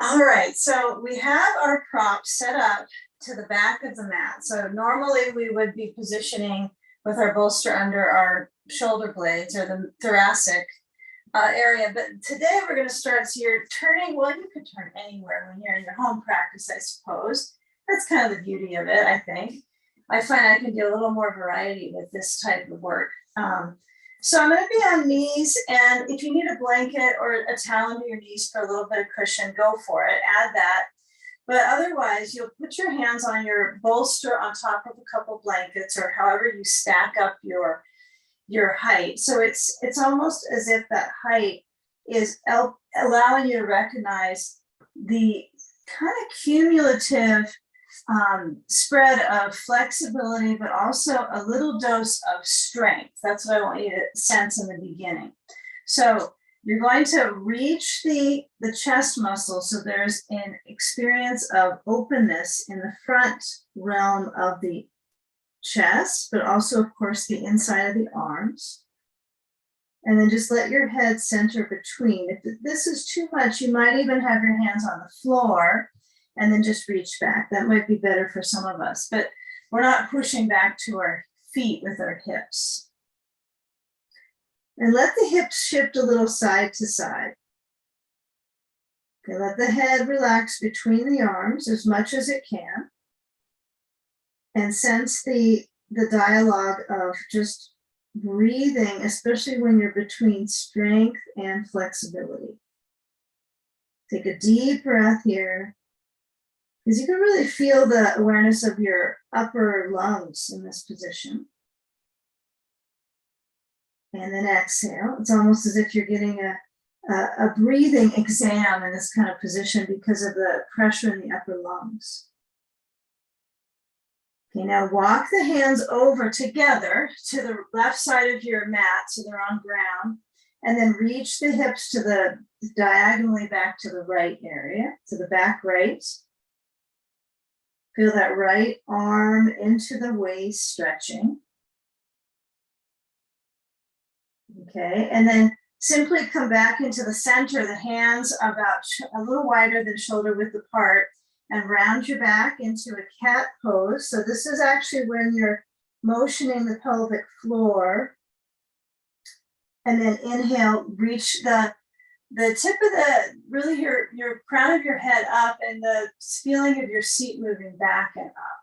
All right, so we have our prop set up to the back of the mat. So normally we would be positioning with our bolster under our shoulder blades or the thoracic area. But today we're going to start, so you're turning, well, you could turn anywhere when you're in your home practice, I suppose. That's kind of the beauty of it, I think. I find I can do a little more variety with this type of work. So I'm going to be on knees, and if you need a blanket or a towel under your knees for a little bit of cushion, go for it, add that. But otherwise, you'll put your hands on your bolster on top of a couple blankets or however you stack up your height. So it's almost as if that height is allowing you to recognize the kind of cumulative spread of flexibility, but also a little dose of strength. That's what I want you to sense in the beginning. So you're going to reach the chest muscle. So there's an experience of openness in the front realm of the chest, but also, of course, the inside of the arms. And then just let your head center between. If this is too much, you might even have your hands on the floor and then just reach back. That might be better for some of us, but we're not pushing back to our feet with our hips. And let the hips shift a little side to side. Okay, let the head relax between the arms as much as it can. And sense the dialogue of just breathing, especially when you're between strength and flexibility. Take a deep breath here, because you can really feel the awareness of your upper lungs in this position. And then exhale. It's almost as if you're getting a breathing exam in this kind of position because of the pressure in the upper lungs. Okay, now walk the hands over together to the left side of your mat so they're on ground, and then reach the hips to the diagonally back to the right area, to the back right. Feel that right arm into the waist stretching. Okay, and then simply come back into the center, the hands about a little wider than shoulder width apart, and round your back into a cat pose. So this is actually when you're motioning the pelvic floor. And then inhale, reach the tip of really your crown of your head up and the feeling of your seat moving back and up.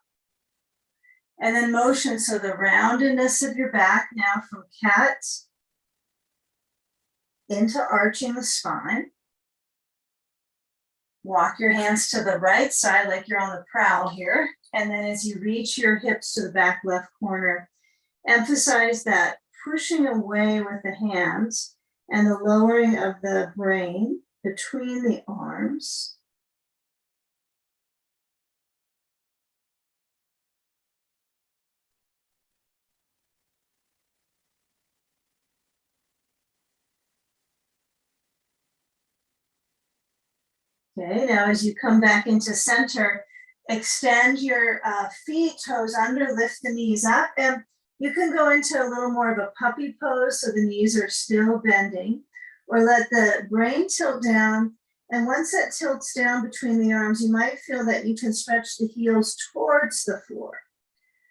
And then motion, so the roundedness of your back now from cat into arching the spine. Walk your hands to the right side like you're on the prowl here. And then as you reach your hips to the back left corner, emphasize that pushing away with the hands and the lowering of the brain between the arms. Okay, now as you come back into center, extend your feet, toes under, lift the knees up, and you can go into a little more of a puppy pose so the knees are still bending, or let the brain tilt down. And once that tilts down between the arms, you might feel that you can stretch the heels towards the floor.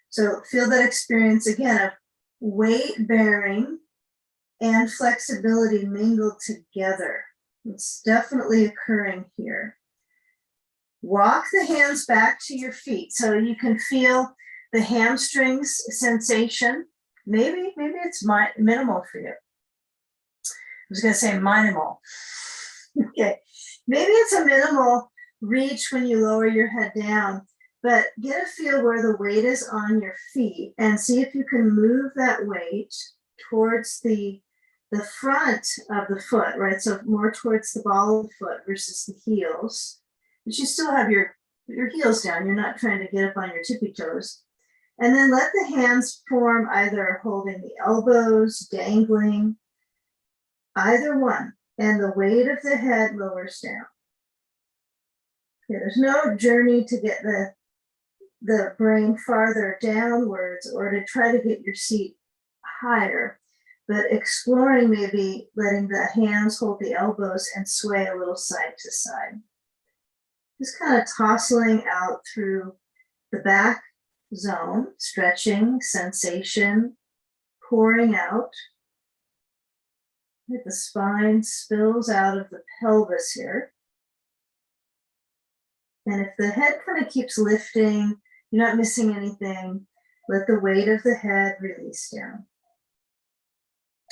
So feel that experience again of weight bearing and flexibility mingled together. It's definitely occurring here. Walk the hands back to your feet so you can feel the hamstrings sensation. Maybe it's minimal for you. I was going to say minimal. Okay, maybe it's a minimal reach when you lower your head down, but get a feel where the weight is on your feet and see if you can move that weight towards the front of the foot, right? So more towards the ball of the foot versus the heels. But you still have your heels down. You're not trying to get up on your tippy toes. And then let the hands form either holding the elbows, dangling, either one. And the weight of the head lowers down. Okay, there's no journey to get the brain farther downwards or to try to get your seat higher. But exploring maybe letting the hands hold the elbows and sway a little side to side. Just kind of tossing out through the back zone, stretching, sensation, pouring out. The spine spills out of the pelvis here. And if the head kind of keeps lifting, you're not missing anything, let the weight of the head release down.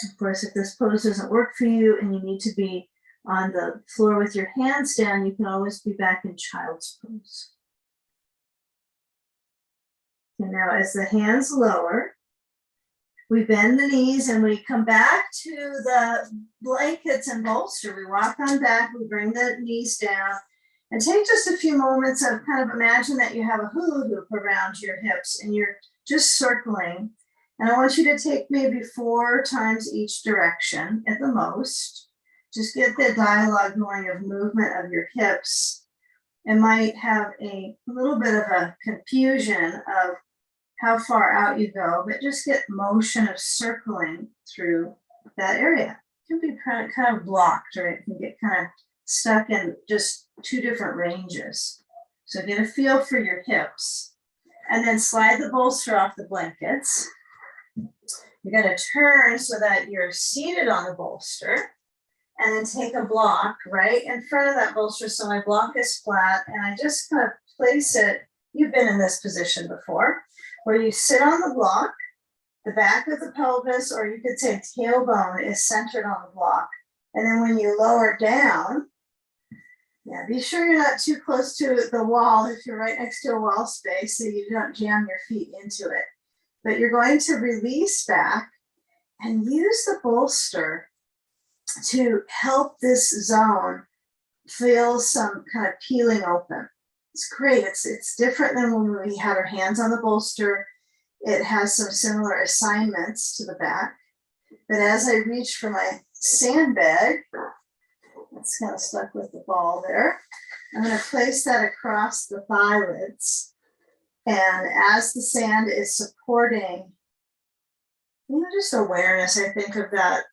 Of course, if this pose doesn't work for you and you need to be on the floor with your hands down, you can always be back in child's pose. And now as the hands lower, we bend the knees and we come back to the blankets and bolster. We rock on back, we bring the knees down, and take just a few moments of kind of imagine that you have a hula hoop around your hips and you're just circling. And I want you to take maybe 4 times each direction at the most. Just get the dialogue going of movement of your hips. It might have a little bit of a confusion of how far out you go, but just get motion of circling through that area. It can be kind of blocked, or it can get kind of stuck in just 2 different ranges. So get a feel for your hips, and then slide the bolster off the blankets. You're going to turn so that you're seated on the bolster, and then take a block right in front of that bolster so my block is flat, and I just kind of place it. You've been in this position before, where you sit on the block, the back of the pelvis, or you could say tailbone is centered on the block. And then when you lower down, be sure you're not too close to the wall if you're right next to a wall space so you don't jam your feet into it. But you're going to release back and use the bolster to help this zone feel some kind of peeling open. It's great. It's different than when we had our hands on the bolster. It has some similar assignments to the back. But as I reach for my sandbag, it's kind of stuck with the ball there. I'm going to place that across the thigh-lids. And as the sand is supporting, just awareness, I think of that.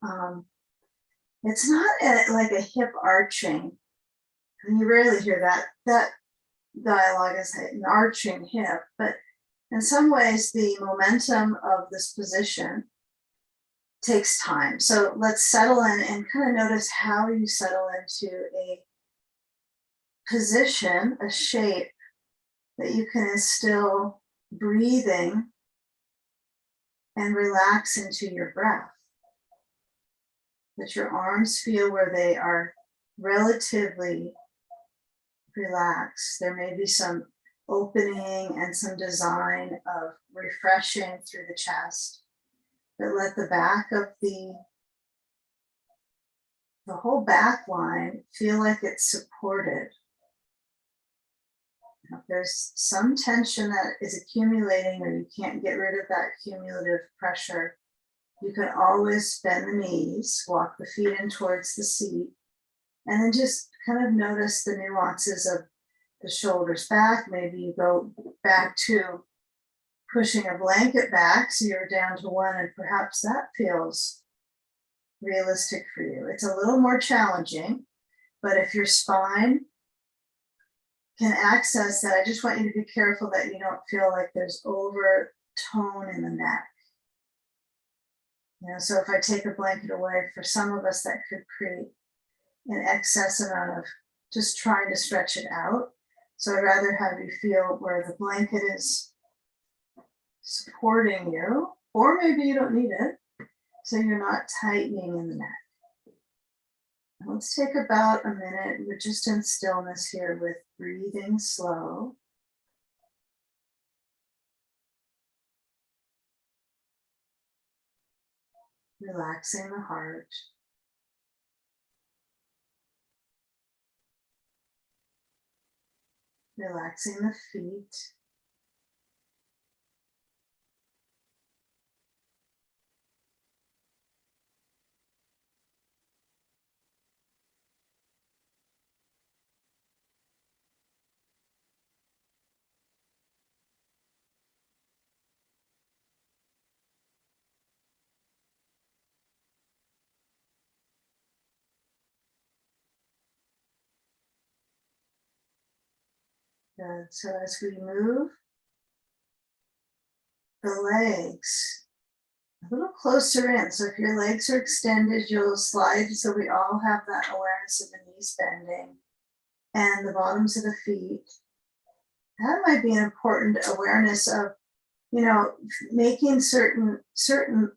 It's not like a hip arching. I mean, you rarely hear that dialogue is an arching hip, but in some ways the momentum of this position takes time. So let's settle in and kind of notice how you settle into a position, a shape that you can instill breathing and relax into your breath. That your arms feel where they are relatively relaxed. There may be some opening and some design of refreshing through the chest, but let the back of the whole back line feel like it's supported. If there's some tension that is accumulating or you can't get rid of that cumulative pressure, you can always bend the knees, walk the feet in towards the seat, and then just kind of notice the nuances of the shoulders back. Maybe you go back to pushing a blanket back so you're down to 1, and perhaps that feels realistic for you. It's a little more challenging, but if your spine can access that, I just want you to be careful that you don't feel like there's overtone in the neck. So if I take a blanket away, for some of us that could create an excess amount of just trying to stretch it out. So I'd rather have you feel where the blanket is supporting you, or maybe you don't need it, so you're not tightening in the neck. Let's take about a minute. We're just in stillness here with breathing slow. Relaxing the heart. Relaxing the feet. Good. So as we move the legs a little closer in, so if your legs are extended, you'll slide so we all have that awareness of the knees bending and the bottoms of the feet. That might be an important awareness of, making certain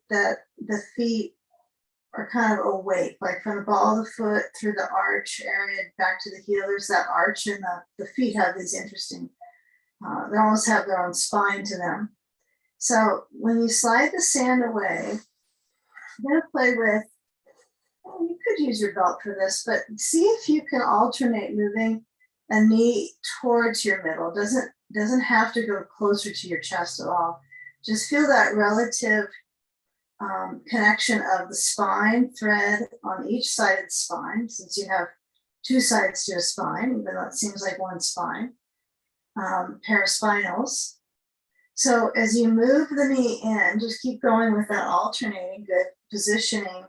that the feet are kind of awake, like from the ball of the foot through the arch area back to the heel. There's that arch, and the feet have these interesting, they almost have their own spine to them. So when you slide the sand away, you're going to play with, you could use your belt for this, but see if you can alternate moving a knee towards your middle. Doesn't have to go closer to your chest at all. Just feel that relative connection of the spine thread on each side of the spine, since you have two sides to a spine, even though it seems like one spine, paraspinals. So as you move the knee in, just keep going with that alternating good positioning.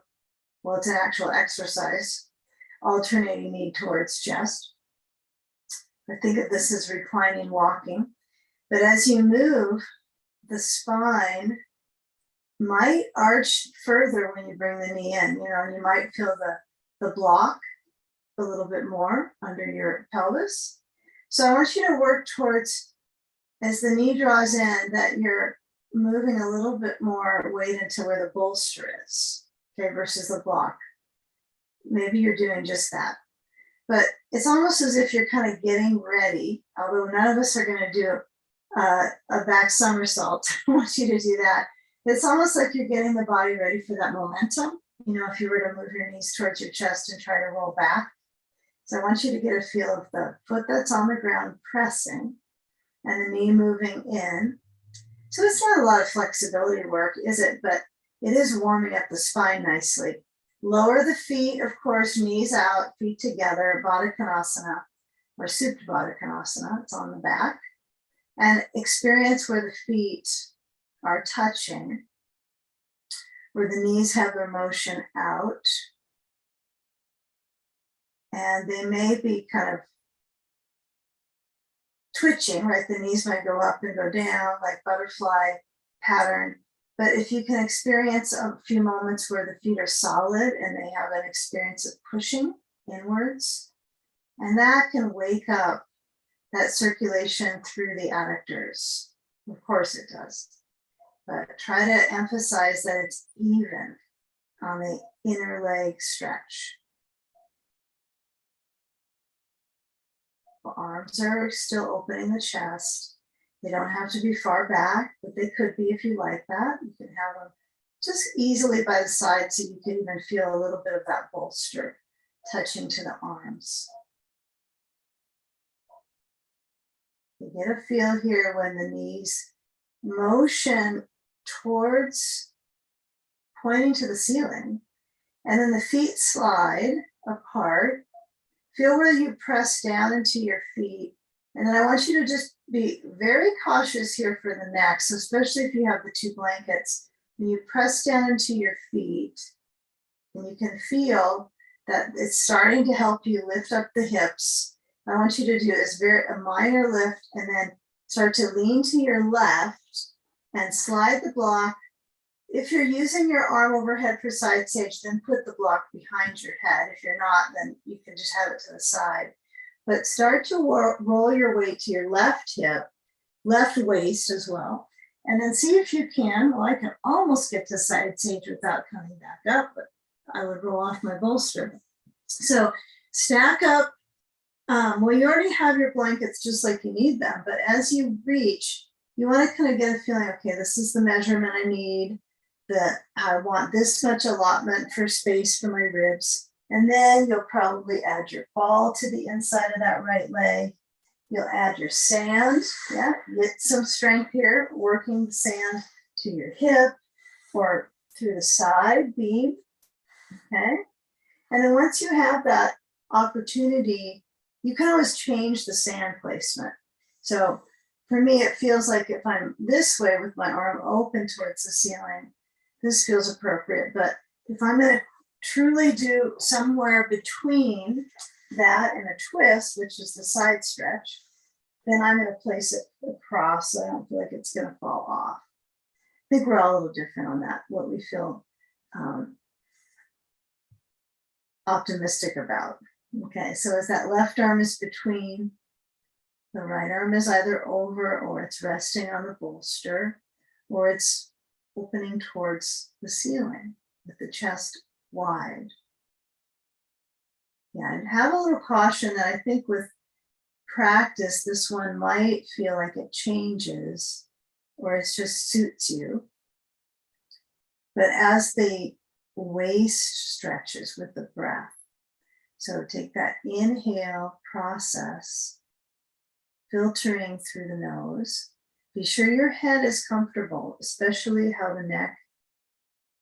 Well, it's an actual exercise, alternating knee towards chest. I think of this as reclining walking. But as you move, the spine might arch further when you bring the knee in. You might feel the block a little bit more under your pelvis. So I want you to work towards, as the knee draws in, that you're moving a little bit more weight into where the bolster is, okay, versus the block. Maybe you're doing just that. But it's almost as if you're kind of getting ready, although none of us are going to do a back somersault. I want you to do that. It's almost like you're getting the body ready for that momentum. If you were to move your knees towards your chest and try to roll back. So I want you to get a feel of the foot that's on the ground pressing and the knee moving in. So it's not a lot of flexibility work, is it? But it is warming up the spine nicely. Lower the feet, of course, knees out, feet together, Baddha Konasana or Supta Baddha Konasana. It's on the back. And experience where the feet are touching, where the knees have their motion out. And they may be kind of twitching, right? The knees might go up and go down like butterfly pattern. But if you can experience a few moments where the feet are solid and they have an experience of pushing inwards, and that can wake up that circulation through the adductors. Of course it does. But try to emphasize that it's even on the inner leg stretch. The arms are still opening the chest. They don't have to be far back, but they could be if you like that. You can have them just easily by the side so you can even feel a little bit of that bolster touching to the arms. You get a feel here when the knees motion towards pointing to the ceiling, and then the feet slide apart. Feel where you press down into your feet. And then I want you to just be very cautious here for the neck. So especially if you have the two blankets, when you press down into your feet, and you can feel that it's starting to help you lift up the hips. What I want you to do is a minor lift, and then start to lean to your left and slide the block. If you're using your arm overhead for side sage, then put the block behind your head. If you're not, then you can just have it to the side. But start to roll your weight to your left hip, left waist as well. And then see if you can, well, I can almost get to side sage without coming back up, but I would roll off my bolster. So stack up. Well, you already have your blankets just like you need them, but as you reach, you want to kind of get a feeling, okay, this is the measurement I need, that I want this much allotment for space for my ribs. And then you'll probably add your ball to the inside of that right leg. You'll add your sand, yeah, get some strength here, working the sand to your hip or through the side beam, okay? And then once you have that opportunity, you can always change the sand placement. So for me, it feels like if I'm this way with my arm open towards the ceiling, this feels appropriate. But if I'm going to truly do somewhere between that and a twist, which is the side stretch, then I'm going to place it across so I don't feel like it's going to fall off. I think we're all a little different on that, what we feel optimistic about. Okay, so as that left arm is between, the right arm is either over or it's resting on the bolster, or it's opening towards the ceiling with the chest wide. Yeah, and have a little caution that I think with practice, this one might feel like it changes or it just suits you. But as the waist stretches with the breath, so take that inhale process, filtering through the nose. Be sure your head is comfortable, especially how the neck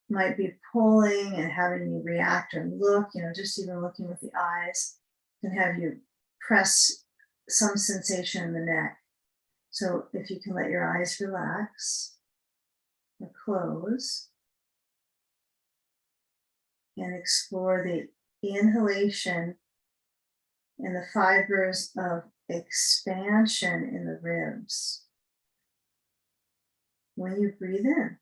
might be pulling and having you react or look, just even looking with the eyes can have you press some sensation in the neck. So if you can let your eyes relax or close and explore the inhalation and the fibers of expansion in the ribs when you breathe in.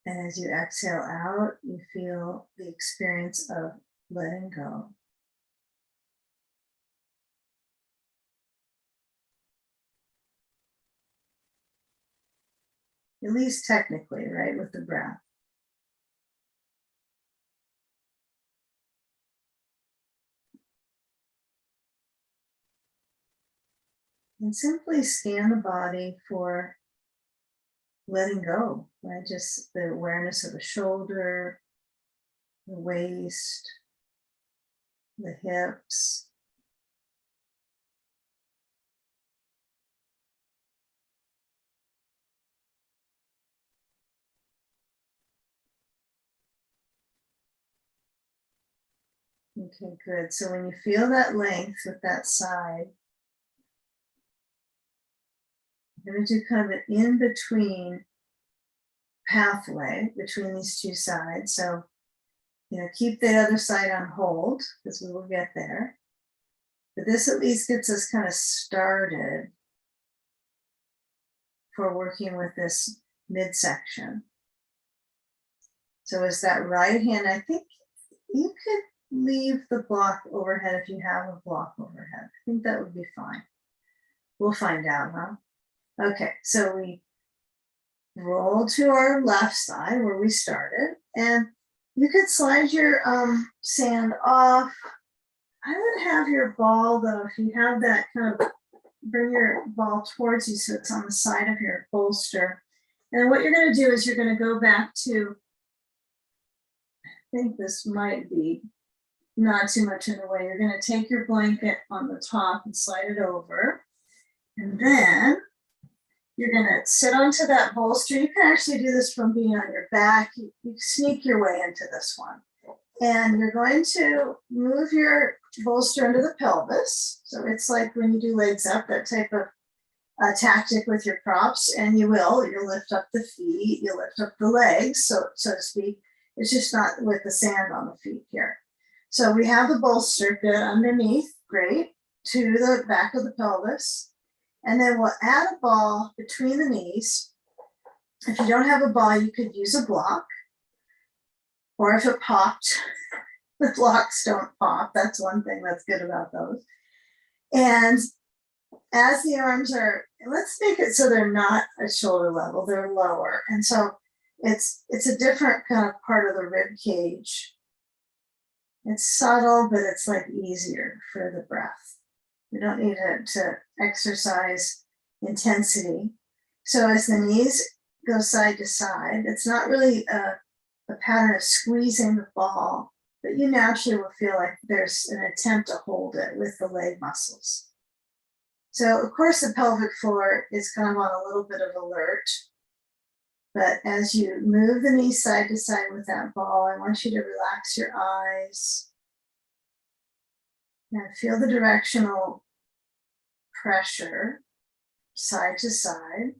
And as you exhale out, you feel the experience of letting go. At least technically, right, with the breath. And simply scan the body for letting go, right? Just the awareness of the shoulder, the waist, the hips. Okay, good. So when you feel that length with that side, you're going to do kind of an in-between pathway between these two sides. So, keep the other side on hold because we will get there. But this at least gets us kind of started for working with this midsection. So as that right hand, I think you could leave the block overhead if you have a block overhead. I think that would be fine. We'll find out, huh? Okay, so we roll to our left side where we started, and you could slide your sand off. I would have your ball, though, if you have that, kind of bring your ball towards you so it's on the side of your bolster. And what you're going to do is you're going to go back to, I think this might be not too much in the way. You're going to take your blanket on the top and slide it over. And then you're going to sit onto that bolster. You can actually do this from being on your back. You sneak your way into this one. And you're going to move your bolster into the pelvis. So it's like when you do legs up, that type of tactic with your props. And you'll lift up the feet, you lift up the legs, so to speak. It's just not with the sand on the feet here. So we have the bolster good underneath, great, to the back of the pelvis. And then we'll add a ball between the knees. If you don't have a ball, you could use a block. Or if it popped, the blocks don't pop. That's one thing that's good about those. And as the arms are, let's make it so they're not at shoulder level, they're lower. And so it's a different kind of part of the rib cage. It's subtle, but it's like easier for the breath. We don't need to exercise intensity. So as the knees go side to side, it's not really a pattern of squeezing the ball, but you naturally will feel like there's an attempt to hold it with the leg muscles. So of course the pelvic floor is kind of on a little bit of alert, but as you move the knees side to side with that ball, I want you to relax your eyes and feel the directional pressure side to side.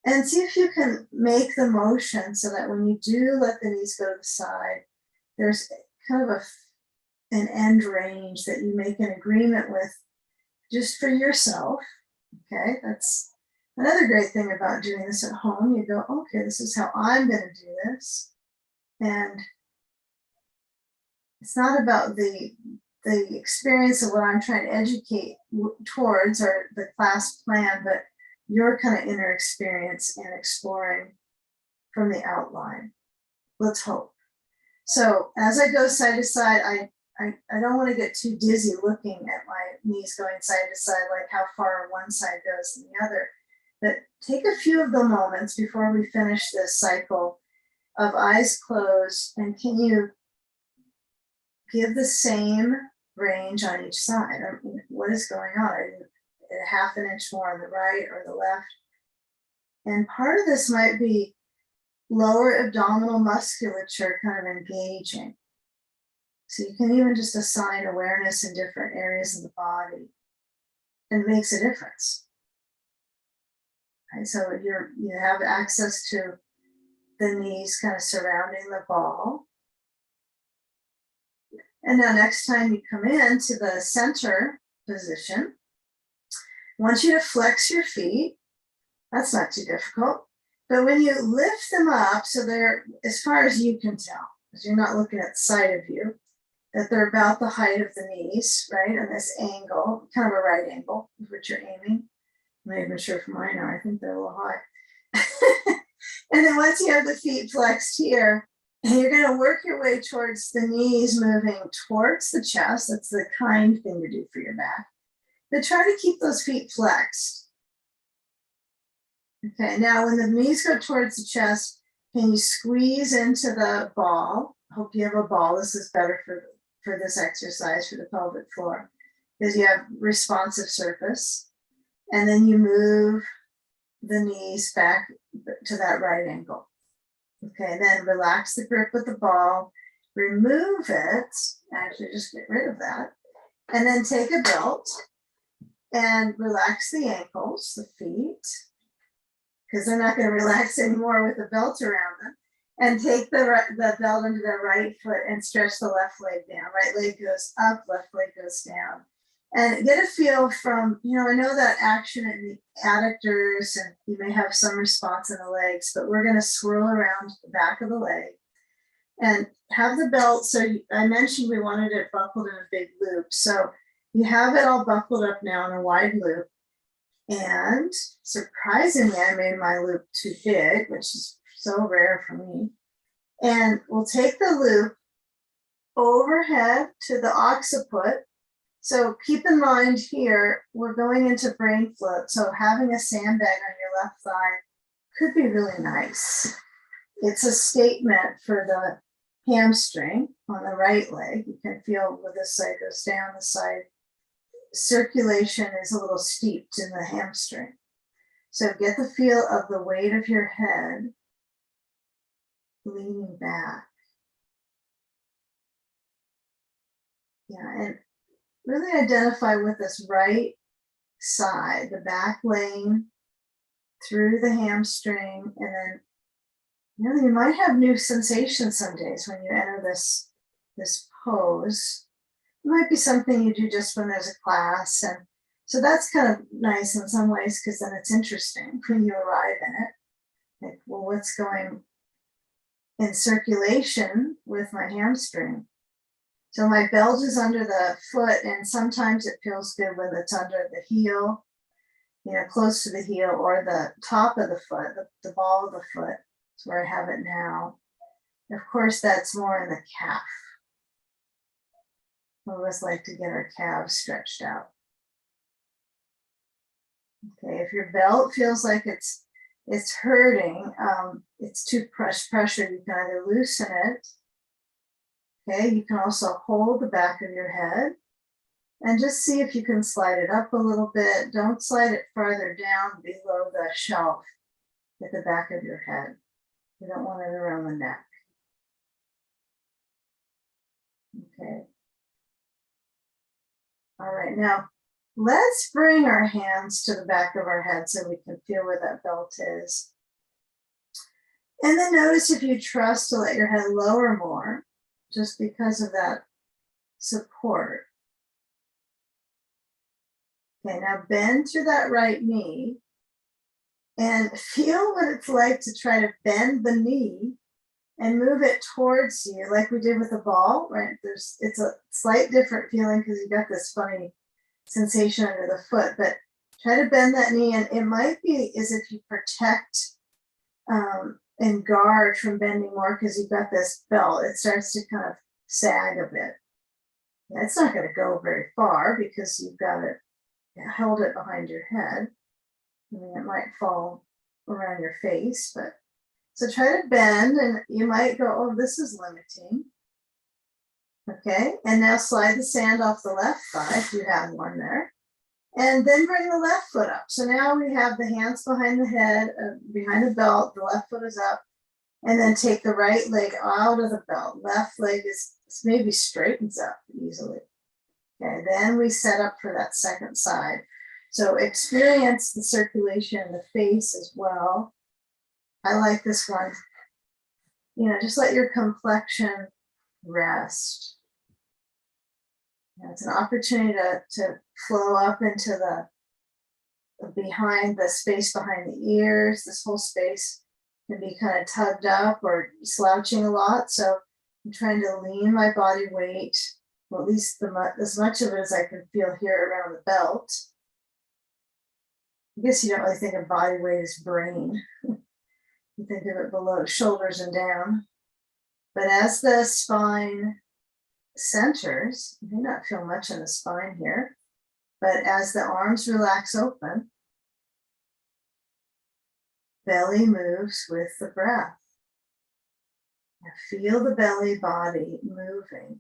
And see if you can make the motion so that when you do let the knees go to the side, there's kind of an end range that you make an agreement with just for yourself. Okay, that's another great thing about doing this at home. You go, okay, this is how I'm going to do this. And it's not about the experience of what I'm trying to educate towards or the class plan, but your kind of inner experience and exploring from the outline. Let's hope. So as I go side to side, I don't want to get too dizzy looking at my knees going side to side, like how far one side goes and the other. But take a few of the moments before we finish this cycle of eyes closed, and can you give the same range on each side? I mean, what is going on? Are you a half an inch more on the right or the left? And part of this might be lower abdominal musculature kind of engaging. So you can even just assign awareness in different areas of the body, and it makes a difference. Right? So you have access to the knees kind of surrounding the ball. And now next time you come into the center position, I want you to flex your feet. That's not too difficult. But when you lift them up, so they're, as far as you can tell, because you're not looking at the side of you, that they're about the height of the knees, right? And this angle, kind of a right angle, is what you're aiming. I'm not even sure if mine are. I think they're a little high. And then once you have the feet flexed here, you're going to work your way towards the knees moving towards the chest. That's the kind thing to do for your back. But try to keep those feet flexed. Okay, now when the knees go towards the chest, can you squeeze into the ball? Hope you have a ball. This is better for this exercise for the pelvic floor, because you have responsive surface. And then you move the knees back to that right angle. Okay, then relax the grip with the ball, remove it, actually just get rid of that, and then take a belt and relax the ankles, the feet, because they're not going to relax anymore with the belt around them, and take the belt into the right foot and stretch the left leg down. Right leg goes up, left leg goes down. And get a feel from, I know that action in the adductors, and you may have some response in the legs, but we're going to swirl around the back of the leg and have the belt. So I mentioned we wanted it buckled in a big loop. So you have it all buckled up now in a wide loop. And surprisingly, I made my loop too big, which is so rare for me. And we'll take the loop overhead to the occiput. So keep in mind here, we're going into brain float. So having a sandbag on your left thigh could be really nice. It's a statement for the hamstring on the right leg. You can feel where this side goes down, the side. Circulation is a little steeped in the hamstring. So get the feel of the weight of your head leaning back. Yeah, and really identify with this right side, the back lane through the hamstring, and then you might have new sensations some days when you enter this pose. It might be something you do just when there's a class, and so that's kind of nice in some ways, because then it's interesting when you arrive in it. Like, well, what's going in circulation with my hamstring? So my belt is under the foot, and sometimes it feels good when it's under the heel, close to the heel, or the top of the foot, the ball of the foot. That's where I have it now. Of course, that's more in the calf. We always like to get our calves stretched out. Okay, if your belt feels like it's hurting, it's too much pressure, you can either loosen it. Okay, you can also hold the back of your head and just see if you can slide it up a little bit. Don't slide it farther down below the shelf at the back of your head. You don't want it around the neck. Okay. All right, now let's bring our hands to the back of our head so we can feel where that belt is. And then notice if you trust to let your head lower more, just because of that support. Okay, now bend through that right knee and feel what it's like to try to bend the knee and move it towards you like we did with the ball, right? It's a slight different feeling because you got this funny sensation under the foot, but try to bend that knee, and it might be as if you protect and guard from bending more because you've got this belt. It starts to kind of sag a bit. Yeah, it's not going to go very far because you've got it held it behind your head. I mean, it might fall around your face, but so try to bend, and you might go, oh, this is limiting. Okay, and now slide the sand off the left thigh if you have one there. And then bring the left foot up. So now we have the hands behind the head, behind the belt, the left foot is up. And then take the right leg out of the belt. Left leg is maybe straightens up easily. Okay, then we set up for that second side. So experience the circulation in the face as well. I like this one. You know, just let your complexion rest. You know, it's an opportunity to flow up into the behind the space behind the ears. This whole space can be kind of tugged up or slouching a lot. So I'm trying to lean my body weight, well, at least as much of it as I can feel here around the belt. I guess you don't really think of body weight as brain. You think of it below shoulders and down. But as the spine centers, you may not feel much in the spine here, but as the arms relax open, belly moves with the breath. Now feel the belly body moving.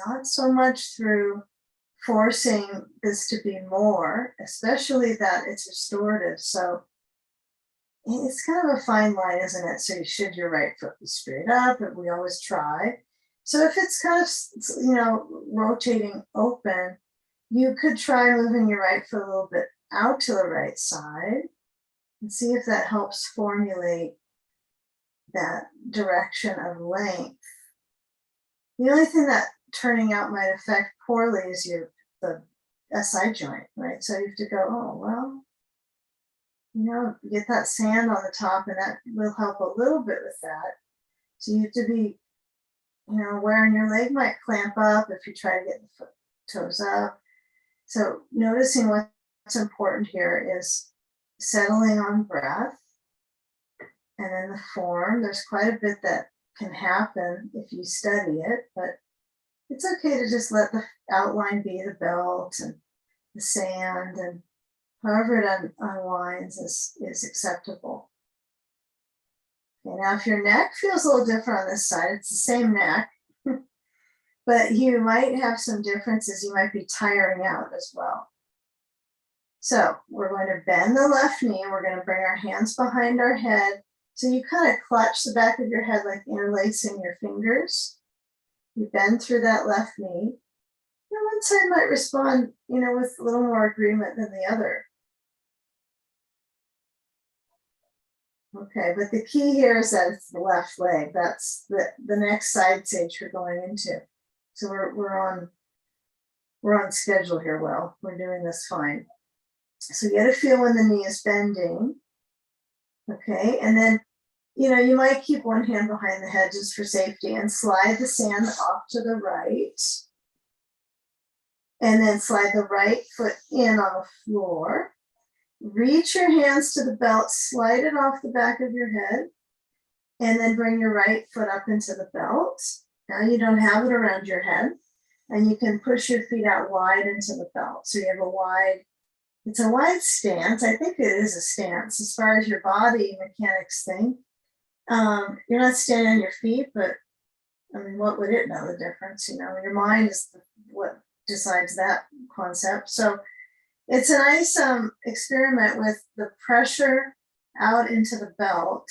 Not so much through forcing this to be more, especially that it's restorative. So it's kind of a fine line, isn't it? So you should your right foot be straight up, and we always try. So if it's kind of, you know, rotating open, you could try moving your right foot a little bit out to the right side and see if that helps formulate that direction of length. The only thing that turning out might affect poorly is the SI joint, right? So you have to go, oh, well, you know, get that sand on the top, and that will help a little bit with that. So you have to be, you know, wearing your leg might clamp up if you try to get the foot toes up. So noticing what's important here is settling on breath, and then the form. There's quite a bit that can happen if you study it, but it's okay to just let the outline be the belt and the sand, and however it unwinds is acceptable. Okay, now if your neck feels a little different on this side, it's the same neck, but you might have some differences. You might be tiring out as well. So we're going to bend the left knee. We're going to bring our hands behind our head. So you kind of clutch the back of your head like interlacing your fingers. You bend through that left knee. And one side might respond, you know, with a little more agreement than the other. Okay, but the key here is that it's the left leg. That's the next side stage we're going into. So we're on schedule here. Well, we're doing this fine. So you get a feel when the knee is bending. Okay, and then, you know, you might keep one hand behind the head just for safety and slide the sand off to the right. And then slide the right foot in on the floor. Reach your hands to the belt, slide it off the back of your head, and then bring your right foot up into the belt. Now you don't have it around your head, and you can push your feet out wide into the belt. So you have it's a wide stance. I think it is a stance as far as your body mechanics think. You're not standing on your feet, but I mean, what would it know the difference? You know, your mind is what decides that concept. So it's a nice experiment with the pressure out into the belt,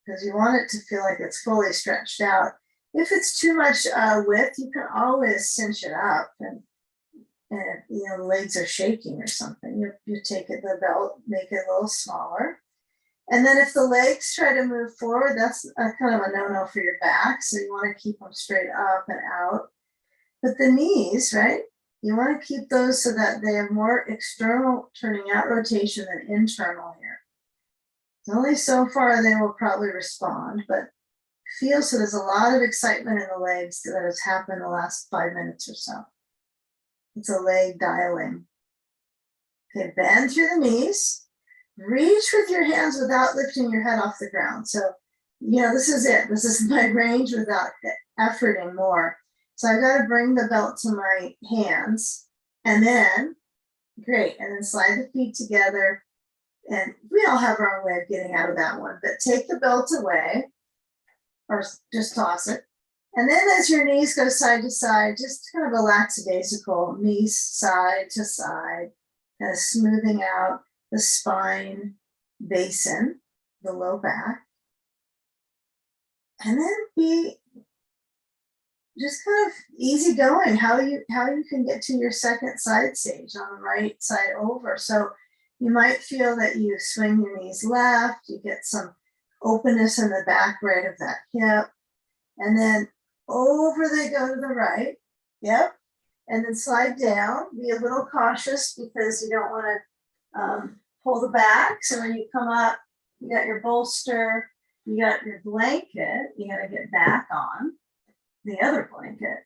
because you want it to feel like it's fully stretched out. If it's too much width, you can always cinch it up and And if, you know, the legs are shaking or something, you take it, the belt, make it a little smaller. And then if the legs try to move forward, that's a kind of a no-no for your back. So you want to keep them straight up and out. But the knees, right? You want to keep those so that they have more external turning out rotation than internal here. It's only so far they will probably respond, but feel so there's a lot of excitement in the legs that has happened the last 5 minutes or so. It's a leg dialing. Okay, bend through the knees. Reach with your hands without lifting your head off the ground. So, you know, this is it. This is my range without efforting more. So I've got to bring the belt to my hands and then, great, and then slide the feet together. And we all have our own way of getting out of that one, but take the belt away or just toss it. And then as your knees go side to side, just kind of a lackadaisical, knees side to side, kind of smoothing out the spine basin, the low back. And then be just kind of easy going, how you can get to your second side stage on the right side over. So you might feel that you swing your knees left, you get some openness in the back right of that hip, and then over they go to the right. Yep. And then slide down. Be a little cautious because you don't want to pull the back. So when you come up, you got your bolster, you got your blanket, you got to get back on the other blanket.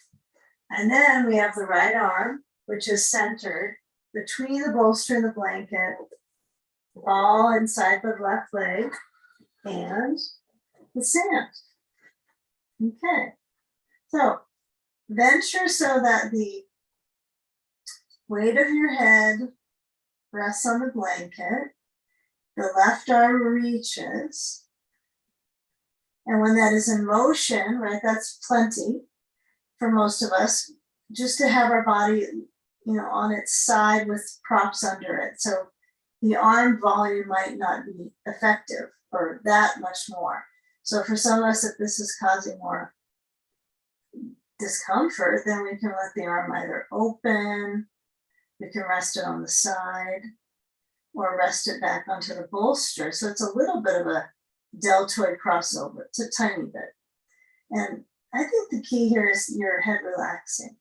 And then we have the right arm, which is centered between the bolster and the blanket, all inside the left leg and the sand. Okay. So venture so that the weight of your head rests on the blanket. The left arm reaches. And when that is in motion, right, that's plenty for most of us, just to have our body, you know, on its side with props under it. So the arm volume might not be effective or that much more. So for some of us, if this is causing more discomfort, then we can let the arm either open, we can rest it on the side, or rest it back onto the bolster. So it's a little bit of a deltoid crossover. It's a tiny bit. And I think the key here is your head relaxing.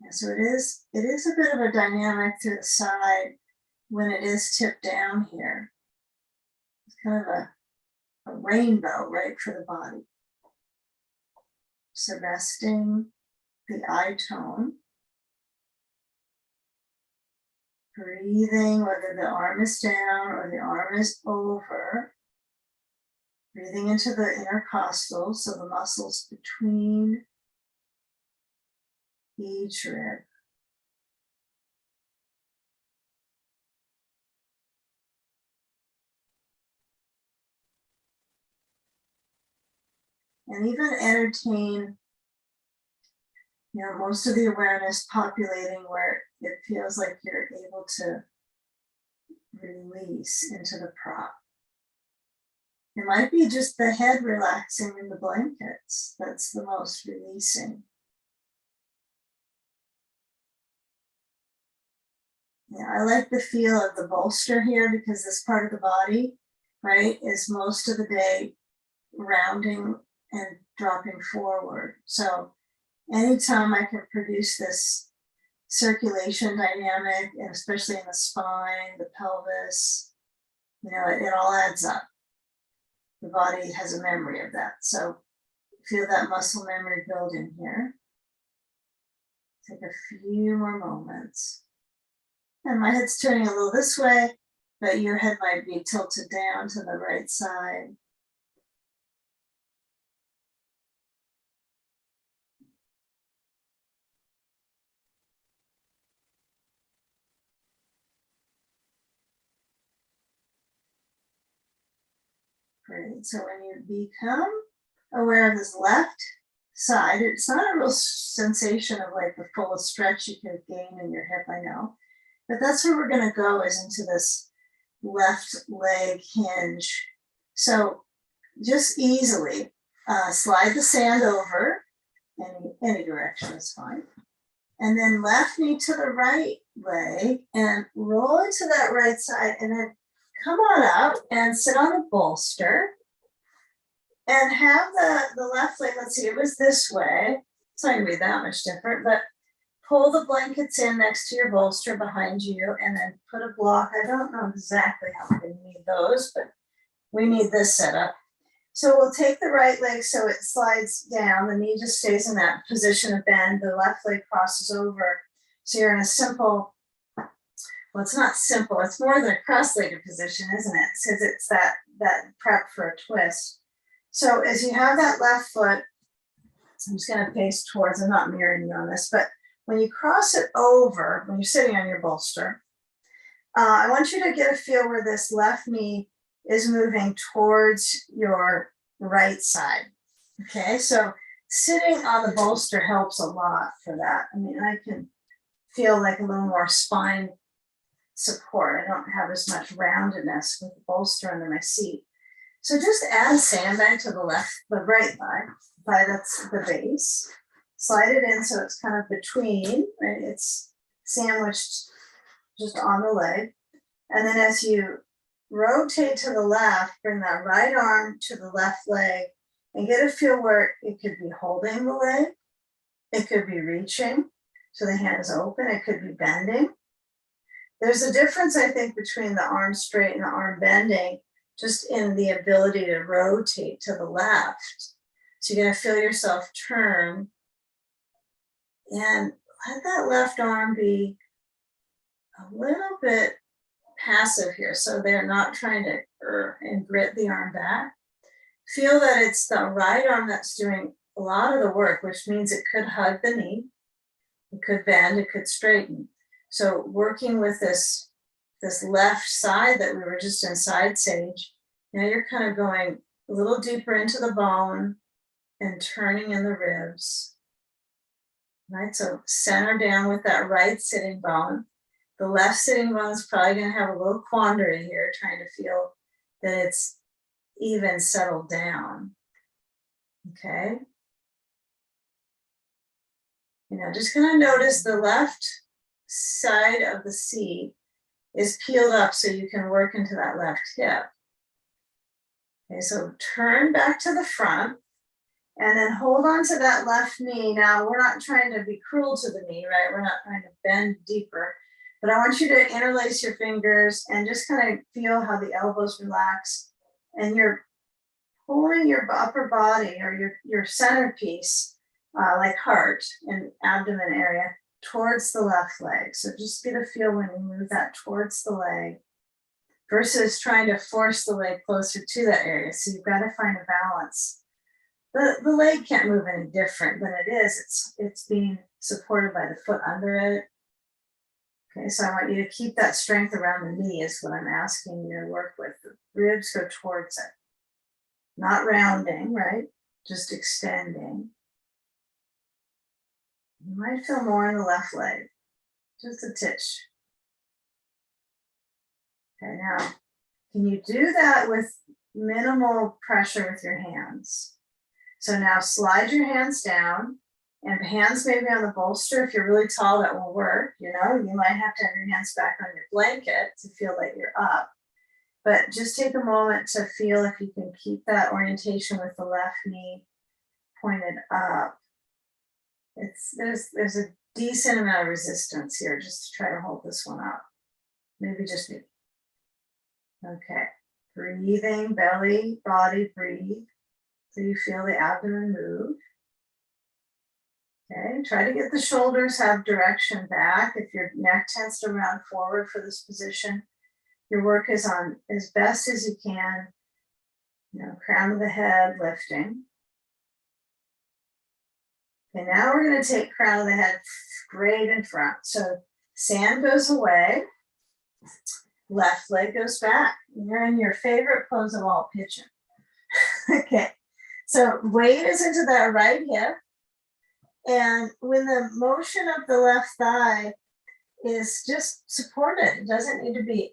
Yeah, so it is a bit of a dynamic to the side when it is tipped down here. It's kind of a rainbow, right, for the body. So resting the eye tone. Breathing, whether the arm is down or the arm is over. Breathing into the intercostals, so the muscles between each rib. And even entertain, you know, most of the awareness populating where it feels like you're able to release into the prop. It might be just the head relaxing in the blankets. That's the most releasing. Yeah, I like the feel of the bolster here because this part of the body, right, is most of the day rounding and dropping forward. So anytime I can produce this circulation dynamic, and especially in the spine, the pelvis, you know, it all adds up. The body has a memory of that. So feel that muscle memory build in here. Take a few more moments. And my head's turning a little this way, but your head might be tilted down to the right side. Great. So when you become aware of this left side, it's not a real sensation of like the fullest stretch you can gain in your hip, I know. But that's where we're going to go, is into this left leg hinge. So just easily slide the sand over, any direction is fine. And then left knee to the right leg and roll into that right side, and then come on up and sit on a bolster and have the left leg, let's see, it was this way. It's not gonna be that much different, but pull the blankets in next to your bolster behind you and then put a block. I don't know exactly how we're gonna need those, but we need this setup. So we'll take the right leg so it slides down, the knee just stays in that position of bend, the left leg crosses over. So you're in a simple, well, it's not simple, it's more than a cross-legged position, isn't it? Because it's that prep for a twist. So as you have that left foot, I'm just gonna face towards, I'm not mirroring you on this, but when you cross it over, when you're sitting on your bolster, I want you to get a feel where this left knee is moving towards your right side. Okay, so sitting on the bolster helps a lot for that. I mean, I can feel like a little more spine support. I don't have as much roundedness with the bolster under my seat. So just add sandbag to the right thigh, that's the base. Slide it in so it's kind of between, right? It's sandwiched just on the leg. And then as you rotate to the left, bring that right arm to the left leg and get a feel where it could be holding the leg. It could be reaching, so the hand is open. It could be bending. There's a difference, I think, between the arm straight and the arm bending, just in the ability to rotate to the left. So you're gonna feel yourself turn and let that left arm be a little bit passive here. So they're not trying to and grit the arm back. Feel that it's the right arm that's doing a lot of the work, which means it could hug the knee, it could bend, it could straighten. So working with this left side that we were just in side sage, now you're kind of going a little deeper into the bone and turning in the ribs. Right, so center down with that right sitting bone. The left sitting bone is probably going to have a little quandary here, trying to feel that it's even settled down. Okay. Just kind of notice the left side of the seat is peeled up so you can work into that left hip. Okay, so turn back to the front and then hold on to that left knee. Now, we're not trying to be cruel to the knee, right? We're not trying to bend deeper. But I want you to interlace your fingers and just kind of feel how the elbows relax. And you're pulling your upper body or your centerpiece, like heart and abdomen area, towards the left leg. So just get a feel when you move that towards the leg versus trying to force the leg closer to that area. So you've got to find a balance. The leg can't move any different than it is. It's being supported by the foot under it. Okay, so I want you to keep that strength around the knee is what I'm asking you to work with. The ribs go towards it. Not rounding, right? Just extending. You might feel more in the left leg. Just a titch. Okay, now, can you do that with minimal pressure with your hands? So now slide your hands down, and hands maybe on the bolster. If you're really tall, that will work. You might have to have your hands back on your blanket to feel that you're up. But just take a moment to feel if you can keep that orientation with the left knee pointed up. There's a decent amount of resistance here just to try to hold this one up. Maybe just me. Okay, breathing, belly, body, breathe. So you feel the abdomen move. Okay, try to get the shoulders, have direction back. If your neck tends to round forward for this position, your work is on as best as you can, crown of the head lifting. Okay, now we're going to take crown of the head straight in front. So sand goes away, left leg goes back. You're in your favorite pose of all, pigeon. Okay, so weight is into that right hip. And when the motion of the left thigh is just supported, it doesn't need to be,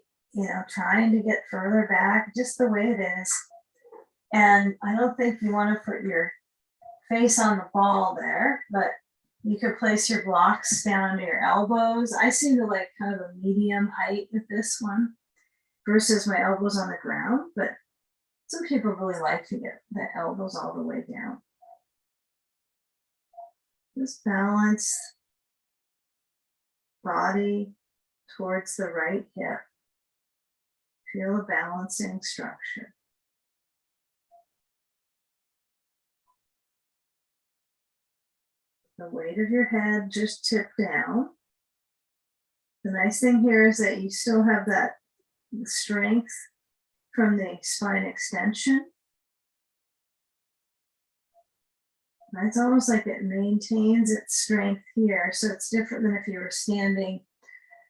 trying to get further back, just the way it is. And I don't think you want to put your face on the ball there, but You could place your blocks down under your elbows. I seem to like kind of a medium height with this one versus my elbows on the ground, but some people really like to get the elbows all the way down. Just balance body towards the right hip. Feel a balancing structure. The weight of your head just tip down. The nice thing here is that you still have that strength from the spine extension. And it's almost like it maintains its strength here. So it's different than if you were standing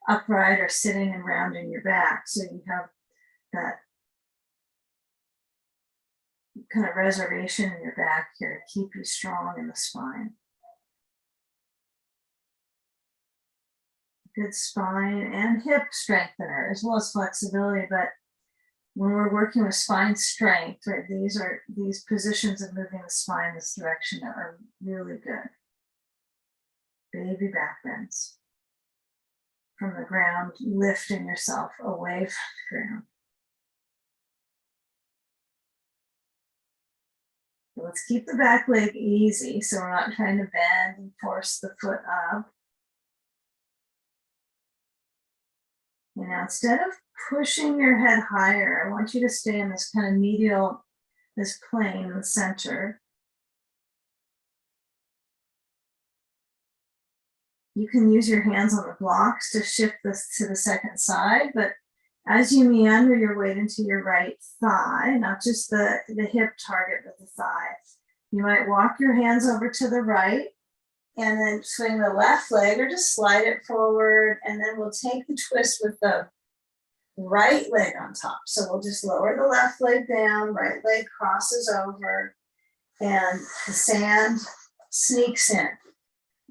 upright or sitting and rounding your back. So you have that kind of reservation in your back here to keep you strong in the spine. Good spine and hip strengthener as well as flexibility, but when we're working with spine strength, right, these positions of moving the spine this direction are really good. Baby back bends from the ground, lifting yourself away from the ground. So let's keep the back leg easy so we're not trying to bend and force the foot up. And now instead of pushing your head higher, I want you to stay in this kind of medial, this plane in the center. You can use your hands on the blocks to shift this to the second side, but as you meander your weight into your right thigh, not just the hip target, but the thigh, you might walk your hands over to the right and then swing the left leg or just slide it forward. And then we'll take the twist with the right leg on top. So we'll just lower the left leg down, right leg crosses over, and the sand sneaks in.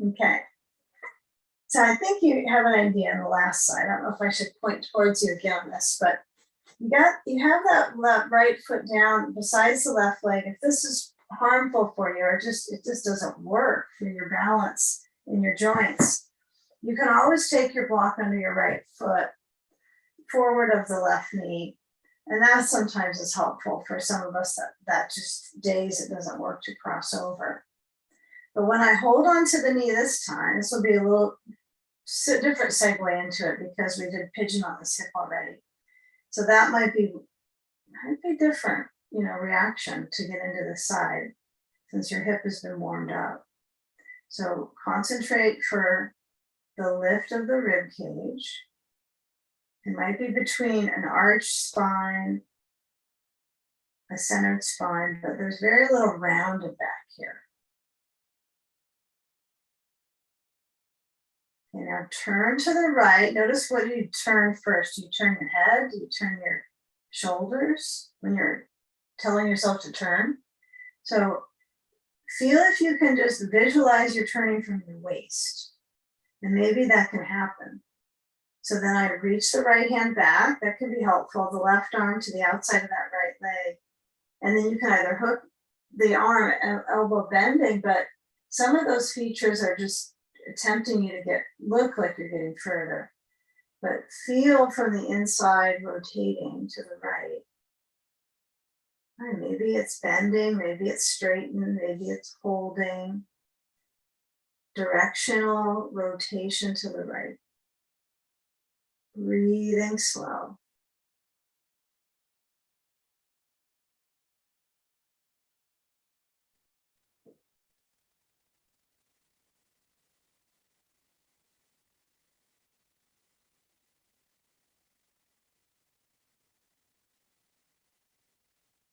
Okay. So I think you have an idea on the last side. I don't know if I should point towards you again on this, but you have that right foot down besides the left leg. If this is harmful for you, or it just doesn't work for your balance in your joints, you can always take your block under your right foot forward of the left knee, and that sometimes is helpful for some of us that just days it doesn't work to cross over. But when I hold on to the knee this time, this will be a little different segue into it because we did pigeon on this hip already. So that might be different, reaction to get into the side since your hip has been warmed up. So concentrate for the lift of the rib cage. It might be between an arched spine, a centered spine, but there's very little rounded back here. Okay, now turn to the right. Notice what you turn first. Do you turn your head? Do you turn your shoulders when you're telling yourself to turn? So feel if you can just visualize you're turning from your waist. And maybe that can happen. So then I reach the right hand back. That can be helpful. The left arm to the outside of that right leg. And then you can either hook the arm, elbow bending, but some of those features are just tempting you to look like you're getting further. But feel from the inside rotating to the right. All right, maybe it's bending, maybe it's straightening, maybe it's holding. Directional rotation to the right. Breathing slow.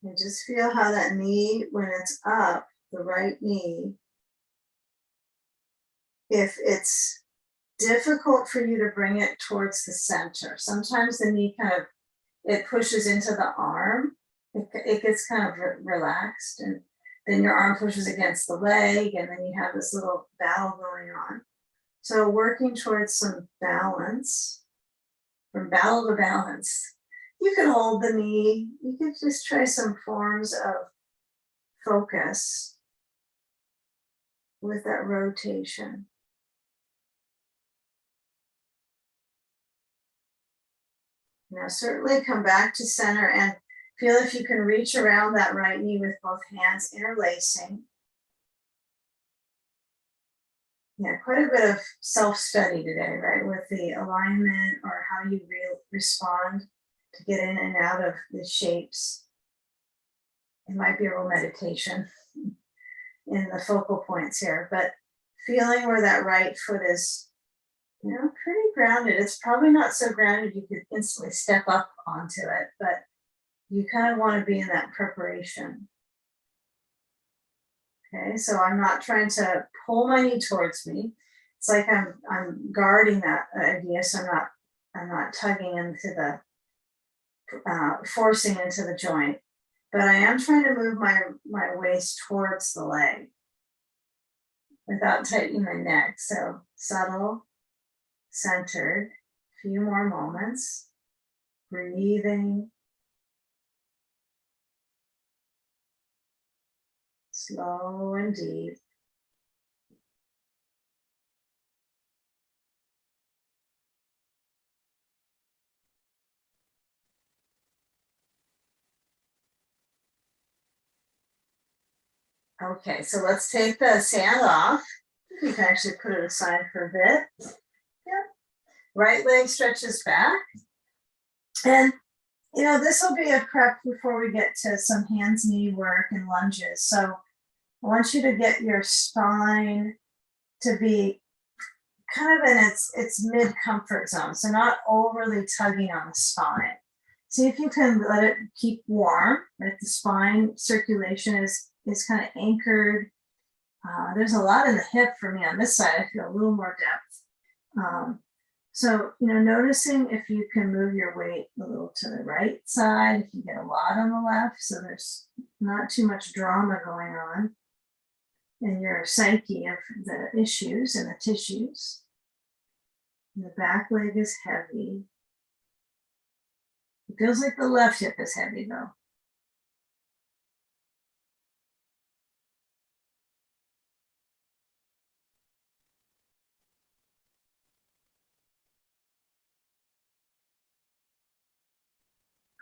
And just feel how that knee, when it's up, the right knee, if it's difficult for you to bring it towards the center, sometimes the knee it pushes into the arm, it gets kind of relaxed, and then your arm pushes against the leg, and then you have this little battle going on. So working towards some balance, from battle to balance. You can hold the knee. You can just try some forms of focus. with that rotation. Now certainly come back to center and feel if you can reach around that right knee with both hands interlacing. Yeah, quite a bit of self-study today, right? With the alignment or how you respond to get in and out of the shapes. It might be a little meditation in the focal points here, but feeling where that right foot is, pretty grounded. It's probably not so grounded you could instantly step up onto it, but you kind of want to be in that preparation. Okay, so I'm not trying to pull my knee towards me. It's like I'm guarding that idea, so I'm not tugging into the forcing into the joint, but I am trying to move my waist towards the leg without tightening my neck. So subtle, centered. A few more moments. Breathing. Slow and deep. Okay, so let's take the sand off. You can actually put it aside for a bit. Yeah. Right leg stretches back. And, this will be a prep before we get to some hands, knee work and lunges. So I want you to get your spine to be kind of in its mid-comfort zone. So not overly tugging on the spine. See if you can let it keep warm, right? The spine circulation is kind of anchored. There's a lot in the hip for me on this side. I feel a little more depth. So, noticing if you can move your weight a little to the right side, if you get a lot on the left, so there's not too much drama going on in your psyche of the issues and the tissues. And the back leg is heavy. It feels like the left hip is heavy though.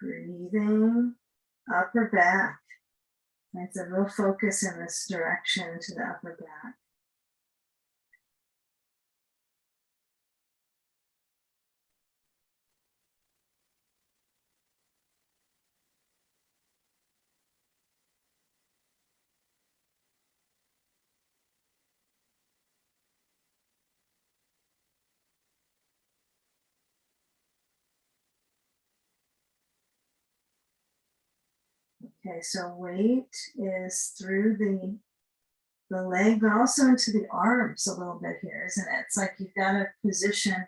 Breathing, upper back. It's a real focus in this direction to the upper back. Okay, so weight is through the leg, but also into the arms a little bit here, isn't it? It's like you've got to position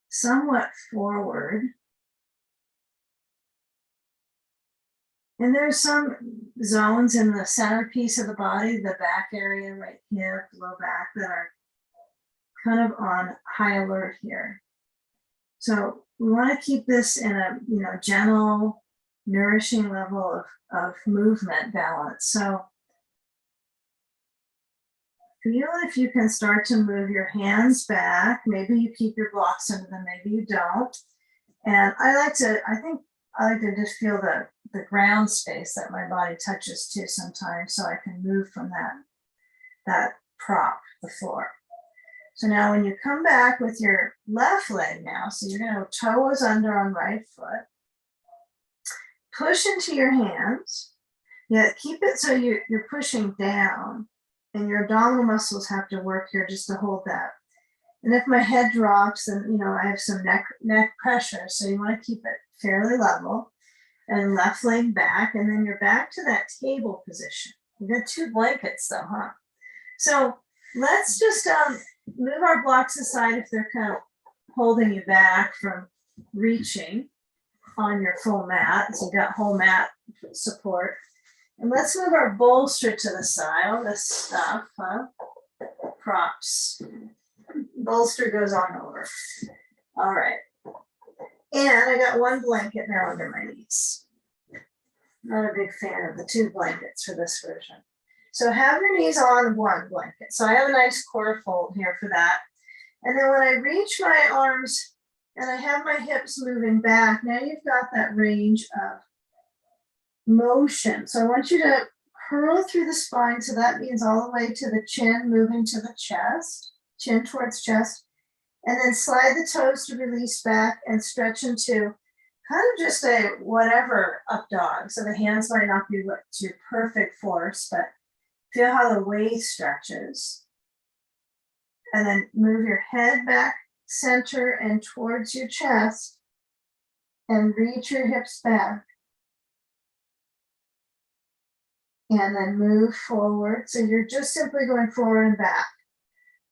somewhat forward. And there's some zones in the centerpiece of the body, the back area, right hip, low back, that are kind of on high alert here. So we want to keep this in a gentle, nourishing level of movement balance. So feel if you can start to move your hands back. Maybe you keep your blocks under them, maybe you don't. And I like to just feel the ground space that my body touches to sometimes, so I can move from that prop, the floor. So now when you come back with your left leg now, so you're going to toes under on right foot, push into your hands. Yeah, keep it so you're pushing down, and your abdominal muscles have to work here just to hold that. And if my head drops, then I have some neck pressure, so you want to keep it fairly level. And left leg back, and then you're back to that table position. You got 2 blankets though, huh? So let's just move our blocks aside if they're kind of holding you back from reaching on your full mat. So you got whole mat support. And let's move our bolster to the side. All this stuff, props. Bolster goes on over. All right. And I got 1 blanket now under my knees. Not a big fan of the 2 blankets for this version. So have your knees on one blanket. So I have a nice core fold here for that. And then when I reach my arms and I have my hips moving back, now you've got that range of motion. So I want you to curl through the spine. So that means all the way to the chin, moving to the chest, chin towards chest. And then slide the toes to release back and stretch into kind of just a whatever up dog. So the hands might not be to your perfect force, but feel how the waist stretches. And then move your head back, center, and towards your chest. And reach your hips back. And then move forward. So you're just simply going forward and back.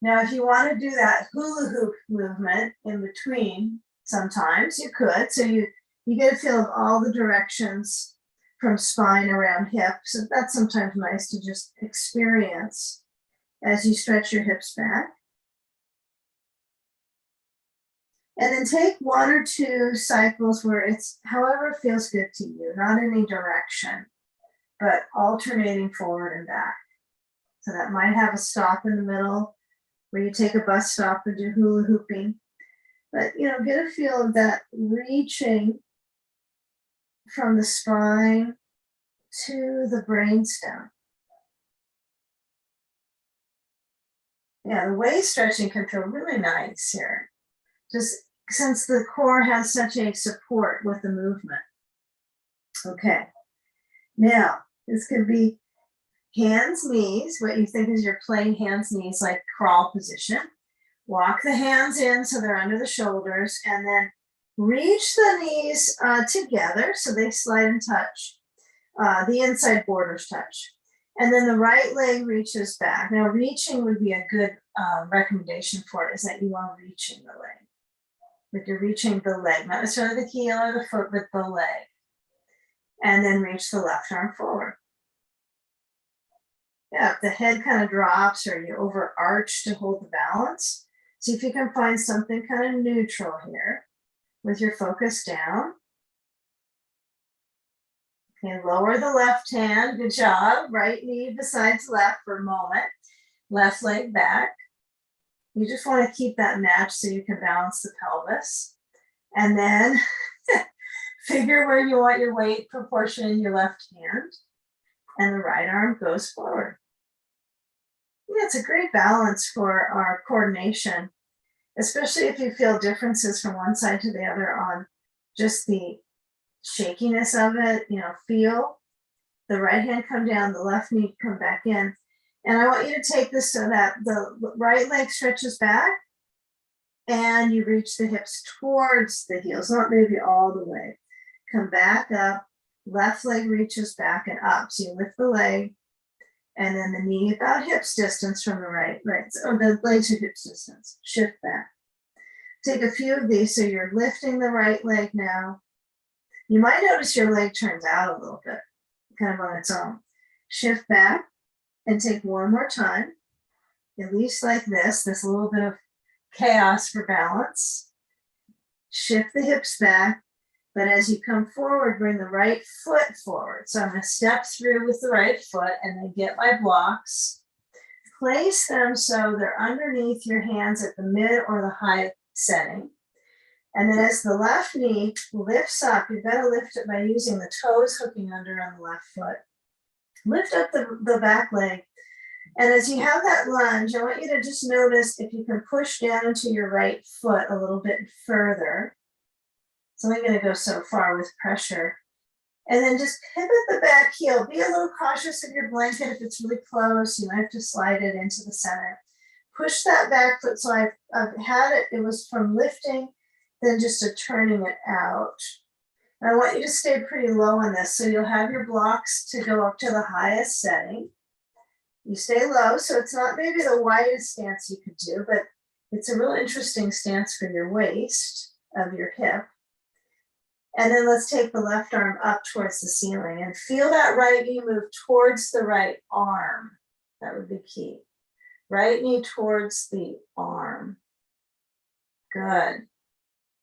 Now, if you want to do that hula hoop movement in between, sometimes you could. So you get a feel of all the directions from spine around hips. So that's sometimes nice to just experience as you stretch your hips back. And then take 1 or 2 cycles where it's however it feels good to you, not any direction, but alternating forward and back. So that might have a stop in the middle where you take a bus stop and do hula hooping. But, get a feel of that reaching from the spine to the brainstem. Yeah, the waist stretching can feel really nice here, just since the core has such a support with the movement. Okay, now this could be hands, knees, what you think is your plain hands, knees, like crawl position. Walk the hands in so they're under the shoulders, and then reach the knees together so they slide and touch. The inside borders touch. And then the right leg reaches back. Now, reaching would be a good recommendation for it, is that you are reaching the leg. Like you're reaching the leg, not necessarily the heel or the foot, but the leg. And then reach the left arm forward. Yeah, if the head kind of drops or you overarch to hold the balance, see if you can find something kind of neutral here with your focus down. Okay, lower the left hand, good job. Right knee besides left for a moment. Left leg back. You just want to keep that match so you can balance the pelvis. And then figure where you want your weight proportion in your left hand. And the right arm goes forward. Yeah, it's a great balance for our coordination, especially if you feel differences from one side to the other on just the shakiness of it. Feel the right hand come down, the left knee come back in. And I want you to take this so that the right leg stretches back and you reach the hips towards the heels, not maybe all the way. Come back up, left leg reaches back and up. So you lift the leg and then the knee about hips distance from the right. So the legs are hips distance. Shift back. Take a few of these. So you're lifting the right leg now. You might notice your leg turns out a little bit, kind of on its own. Shift back and take one more time, at least like this little bit of chaos for balance. Shift the hips back, but as you come forward, bring the right foot forward. So I'm going to step through with the right foot and then get my blocks. Place them so they're underneath your hands at the mid or the high setting. And then as the left knee lifts up, you've got to lift it by using the toes hooking under on the left foot. Lift up the back leg. And as you have that lunge, I want you to just notice if you can push down into your right foot a little bit further. It's only going to go so far with pressure. And then just pivot the back heel. Be a little cautious of your blanket. If it's really close, you might have to slide it into the center. Push that back foot. So I've had it. It was from lifting, then just a turning it out. And I want you to stay pretty low on this. So you'll have your blocks to go up to the highest setting. You stay low. So it's not maybe the widest stance you could do, but it's a real interesting stance for your waist of your hip. And then let's take the left arm up towards the ceiling and feel that right knee move towards the right arm. That would be key. Right knee towards the arm. Good.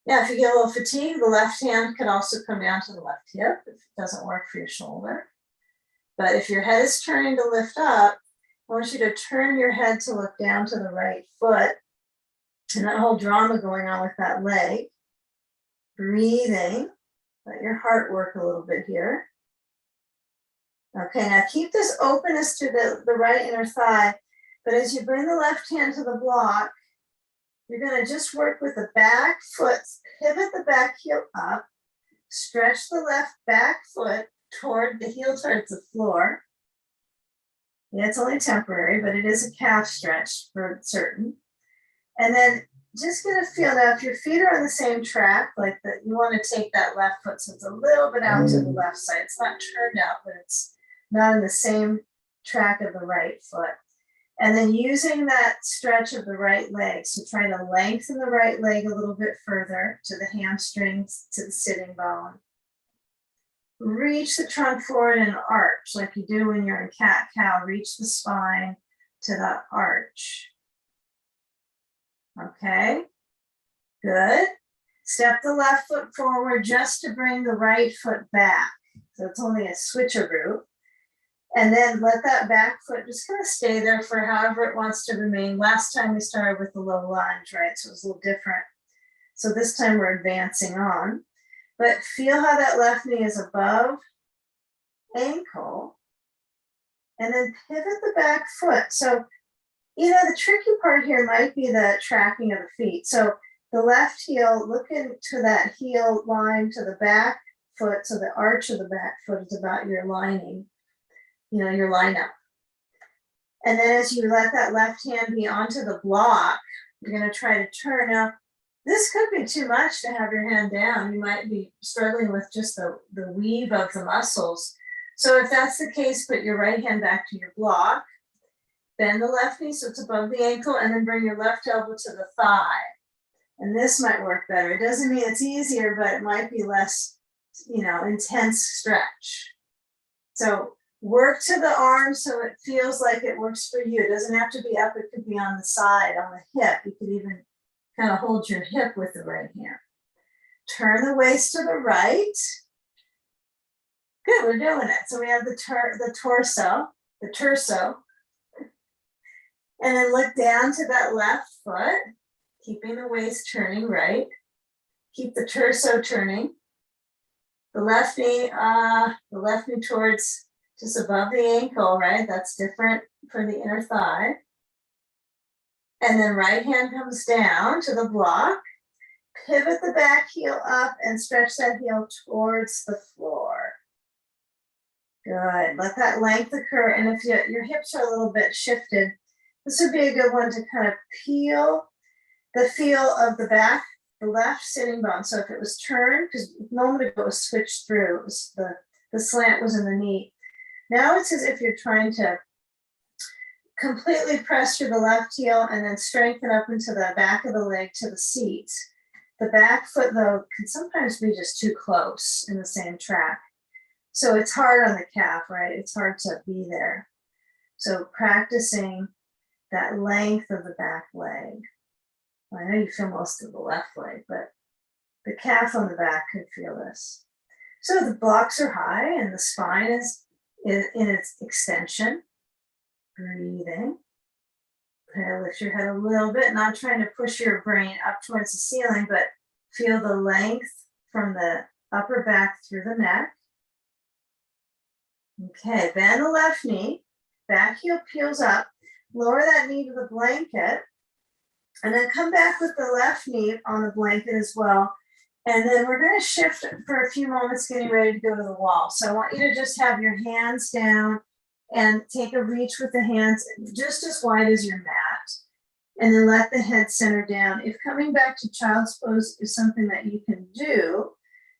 Yeah, if you get a little fatigue, the left hand could also come down to the left hip if it doesn't work for your shoulder. But if your head is turning to lift up, I want you to turn your head to look down to the right foot, and that whole drama going on with that leg. Breathing, let your heart work a little bit here. Okay, now keep this openness to the right inner thigh, but as you bring the left hand to the block, you're going to just work with the back foot, pivot the back heel up, stretch the left back foot toward the heel towards the floor. Yeah, it's only temporary, but it is a calf stretch for certain. And then just get a feel now, if your feet are on the same track, like that, you want to take that left foot so it's a little bit out to the left side. It's not turned out, but it's not in the same track of the right foot. And then using that stretch of the right leg, so try to lengthen the right leg a little bit further to the hamstrings, to the sitting bone. Reach the trunk forward and arch like you do when you're in cat-cow. Reach the spine to that arch. Okay, good. Step the left foot forward just to bring the right foot back. So it's only a switcheroo. And then let that back foot just kind of stay there for however it wants to remain. Last time we started with the low lunge, right? So it was a little different. So this time we're advancing on. But feel how that left knee is above ankle. And then pivot the back foot. So, you know, the tricky part here might be the tracking of the feet. So the left heel, look into that heel line to the back foot. So the arch of the back foot is about your lining, you know, your lineup. And then as you let that left hand be onto the block, you're going to try to turn up. This could be too much to have your hand down. You might be struggling with just the weave of the muscles. So if that's the case, put your right hand back to your block. Bend the left knee so it's above the ankle, and then bring your left elbow to the thigh. And this might work better. It doesn't mean it's easier, but it might be less, you know, intense stretch. So work to the arm so it feels like it works for you. It doesn't have to be up. It could be on the side, on the hip. You could even kind of hold your hip with the right hand. Turn the waist to the right. Good, we're doing it. So we have the torso. And then look down to that left foot, keeping the waist turning right. Keep the torso turning. The left knee towards just above the ankle, right? That's different for the inner thigh. And then right hand comes down to the block. Pivot the back heel up and stretch that heel towards the floor. Good. Let that length occur. And if your hips are a little bit shifted, this would be a good one to kind of peel the feel of the back, the left sitting bone. So if it was turned, because a moment ago it was switched through, it was the slant was in the knee. Now it's as if you're trying to completely press through the left heel and then strengthen up into the back of the leg to the seat. The back foot, though, can sometimes be just too close in the same track. So it's hard on the calf, right? It's hard to be there. So practicing that length of the back leg. I know you feel most of the left leg, but the calf on the back could feel this. So the blocks are high and the spine is in its extension. Breathing. Okay, lift your head a little bit, not trying to push your brain up towards the ceiling, but feel the length from the upper back through the neck. Okay, bend the left knee, back heel peels up, lower that knee to the blanket, and then come back with the left knee on the blanket as well. And then we're going to shift for a few moments, getting ready to go to the wall. So I want you to just have your hands down and take a reach with the hands just as wide as your mat. And then let the head center down. If coming back to child's pose is something that you can do,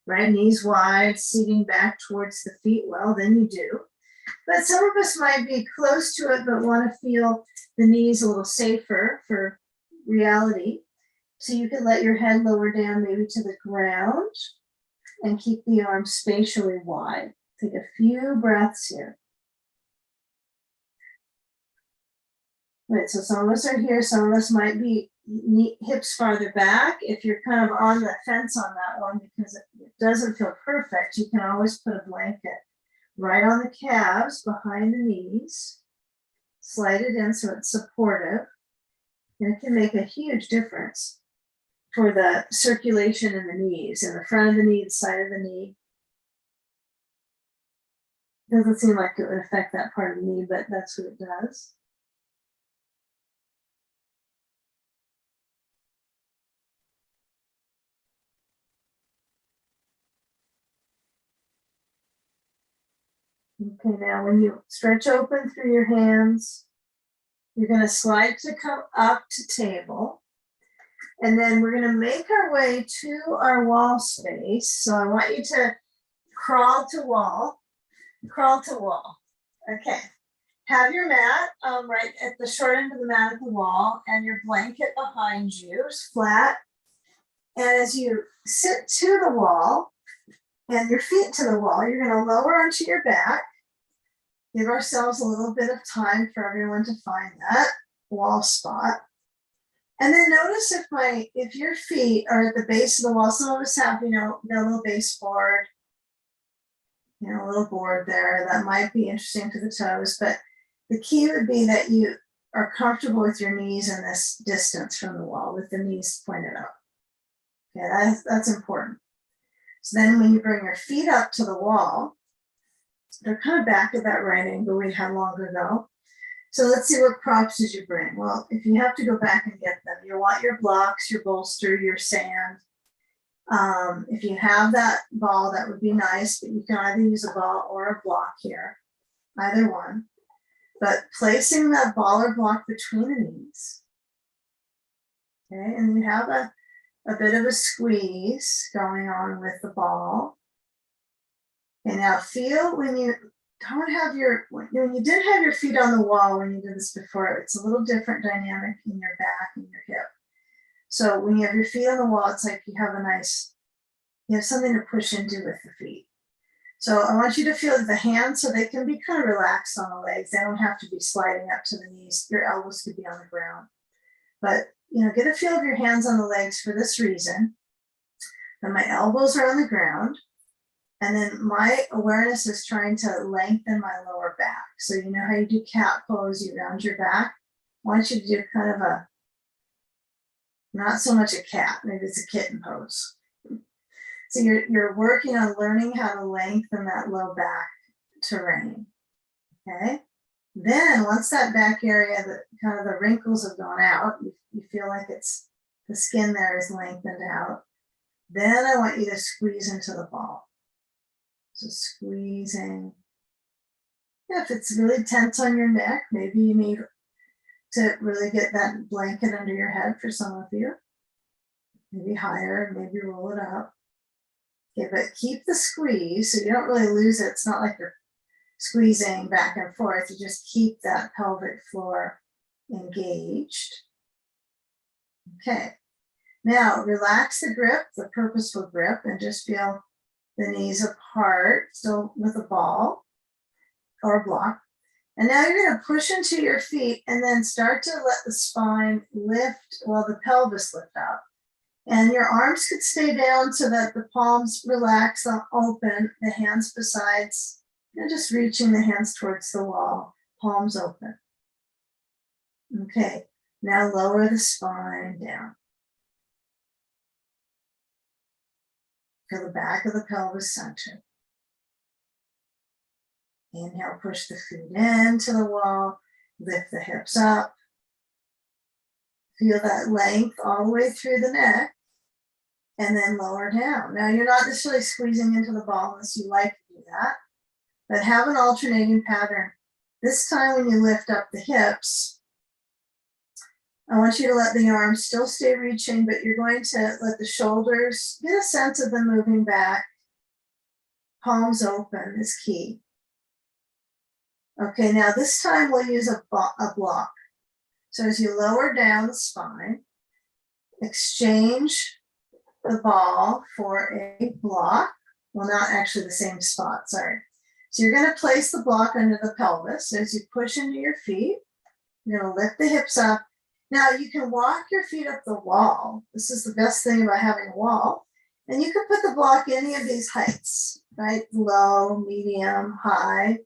right, knees wide, seating back towards the feet, well, then you do. But some of us might be close to it, but want to feel the knees a little safer for reality. So you can let your head lower down maybe to the ground and keep the arms spatially wide. Take a few breaths here. Right, so some of us are here, some of us might be hips farther back. If you're kind of on the fence on that one because it doesn't feel perfect, you can always put a blanket right on the calves behind the knees. Slide it in so it's supportive. And it can make a huge difference for the circulation in the knees, in the front of the knee, the side of the knee. Doesn't seem like it would affect that part of the knee, but that's what it does. Okay, now when you stretch open through your hands, you're going to slide to come up to table. And then we're going to make our way to our wall space. So I want you to crawl to wall. Crawl to wall. Okay. Have your mat right at the short end of the mat of the wall and your blanket behind you, flat. And as you sit to the wall and your feet to the wall, you're going to lower onto your back. Give ourselves a little bit of time for everyone to find that wall spot. And then notice if your feet are at the base of the wall. Some of us have, a little baseboard, a little board there that might be interesting to the toes. But the key would be that you are comfortable with your knees in this distance from the wall, with the knees pointed up. Okay, that's important. So then when you bring your feet up to the wall, they're kind of back at that right angle we had long ago. So let's see, what props did you bring? Well, if you have to go back and get them, you want your blocks, your bolster, your sand. If you have that ball, that would be nice, but you can either use a ball or a block here, either one. But placing that ball or block between the knees. Okay, and you have a bit of a squeeze going on with the ball. And now feel when you did have your feet on the wall when you did this before, it's a little different dynamic in your back and your hip. So when you have your feet on the wall, it's like you have something to push into with the feet. So I want you to feel the hands so they can be kind of relaxed on the legs. They don't have to be sliding up to the knees. Your elbows could be on the ground. But, get a feel of your hands on the legs for this reason. Then my elbows are on the ground. And then my awareness is trying to lengthen my lower back. So you know how you do cat pose, you round your back? I want you to do kind of not so much a cat, maybe it's a kitten pose. So you're working on learning how to lengthen that low back terrain, okay? Then once that back area, the wrinkles have gone out, you feel like the skin there is lengthened out. Then I want you to squeeze into the ball. So squeezing. If it's really tense on your neck, maybe you need to really get that blanket under your head for some of you. Maybe higher, maybe roll it up. Okay, but keep the squeeze so you don't really lose it. It's not like you're squeezing back and forth. You just keep that pelvic floor engaged. Okay, now relax the grip, the purposeful grip, and just feel the knees apart, still with a ball or a block. And now you're going to push into your feet and then start to let the spine lift while the pelvis lift up. And your arms could stay down so that the palms relax, open, the hands besides, just reaching the hands towards the wall, palms open. Okay, now lower the spine down. Feel the back of the pelvis center. Inhale, push the feet into the wall, lift the hips up. Feel that length all the way through the neck, and then lower down. Now, you're not necessarily squeezing into the ball unless you like to do that, but have an alternating pattern. This time when you lift up the hips, I want you to let the arms still stay reaching, but you're going to let the shoulders get a sense of them moving back. Palms open is key. Okay, now this time we'll use a block. So as you lower down the spine, exchange the ball for a block. Well, not actually the same spot, sorry. So you're going to place the block under the pelvis. As you push into your feet, you're going to lift the hips up. Now you can walk your feet up the wall. This is the best thing about having a wall. And you can put the block any of these heights, right? Low, medium, high.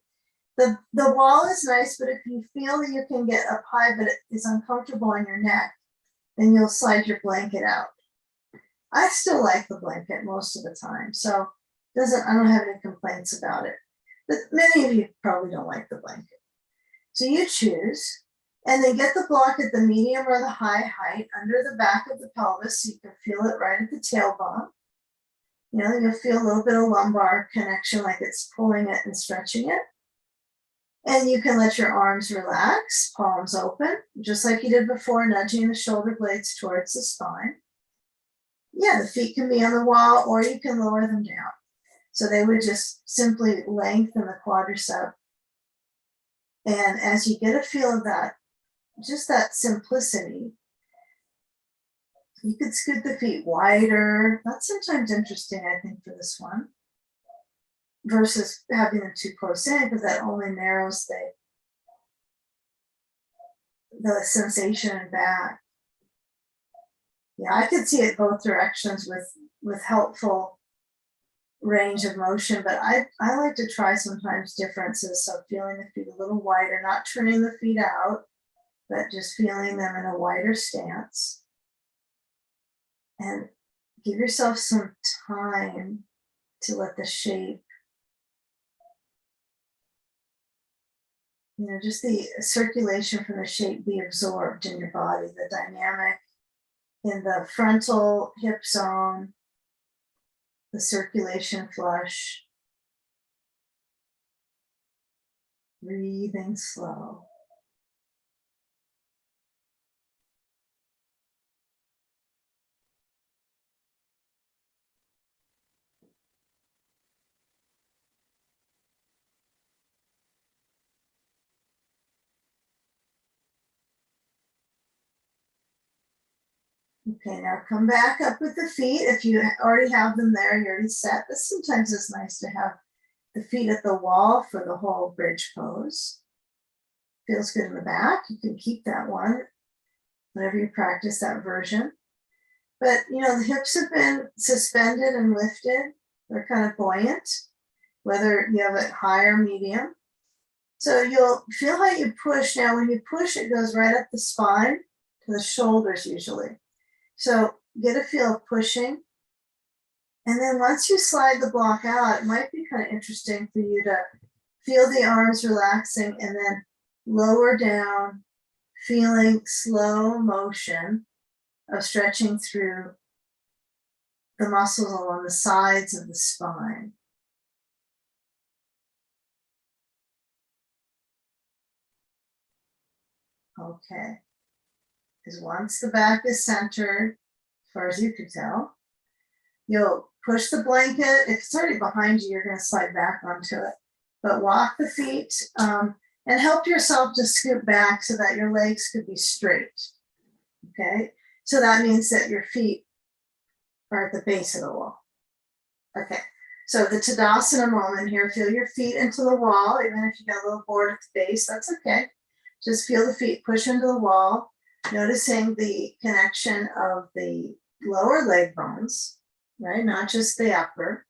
The wall is nice, but if you feel that you can get up high, but it is uncomfortable on your neck, then you'll slide your blanket out. I still like the blanket most of the time, so I don't have any complaints about it. But many of you probably don't like the blanket. So you choose, and then get the block at the medium or the high height under the back of the pelvis so you can feel it right at the tailbone. You know, you'll feel a little bit of lumbar connection, like it's pulling it and stretching it. And you can let your arms relax, palms open, just like you did before, nudging the shoulder blades towards the spine. Yeah, the feet can be on the wall, or you can lower them down. So they would just simply lengthen the quadricep. And as you get a feel of that, just that simplicity, you could scoot the feet wider. That's sometimes interesting, I think, for this one, versus having them too close in, because that only narrows the sensation in back. Yeah, I could see it both directions with helpful range of motion, but I like to try sometimes differences. So feeling the feet a little wider, not turning the feet out, but just feeling them in a wider stance. And give yourself some time to let the shape, you know, just the circulation from the shape be absorbed in your body, the dynamic in the frontal hip zone, the circulation flush, breathing slow. Okay, now come back up with the feet. If you already have them there, you're already set. But sometimes it's nice to have the feet at the wall for the whole bridge pose. Feels good in the back. You can keep that one whenever you practice that version. But, you know, the hips have been suspended and lifted. They're kind of buoyant, whether you have it high or medium. So you'll feel how you push. Now, when you push, it goes right up the spine to the shoulders usually. So get a feel of pushing. And then once you slide the block out, it might be kind of interesting for you to feel the arms relaxing and then lower down, feeling slow motion of stretching through the muscles along the sides of the spine. Okay. Because once the back is centered, as far as you can tell, you'll push the blanket. If it's already behind you, you're going to slide back onto it. But walk the feet and help yourself to scoot back so that your legs could be straight. Okay? So that means that your feet are at the base of the wall. Okay. So the Tadasana moment here, feel your feet into the wall. Even if you got a little board at the base, that's okay. Just feel the feet push into the wall, noticing the connection of the lower leg bones, right? Not just the upper.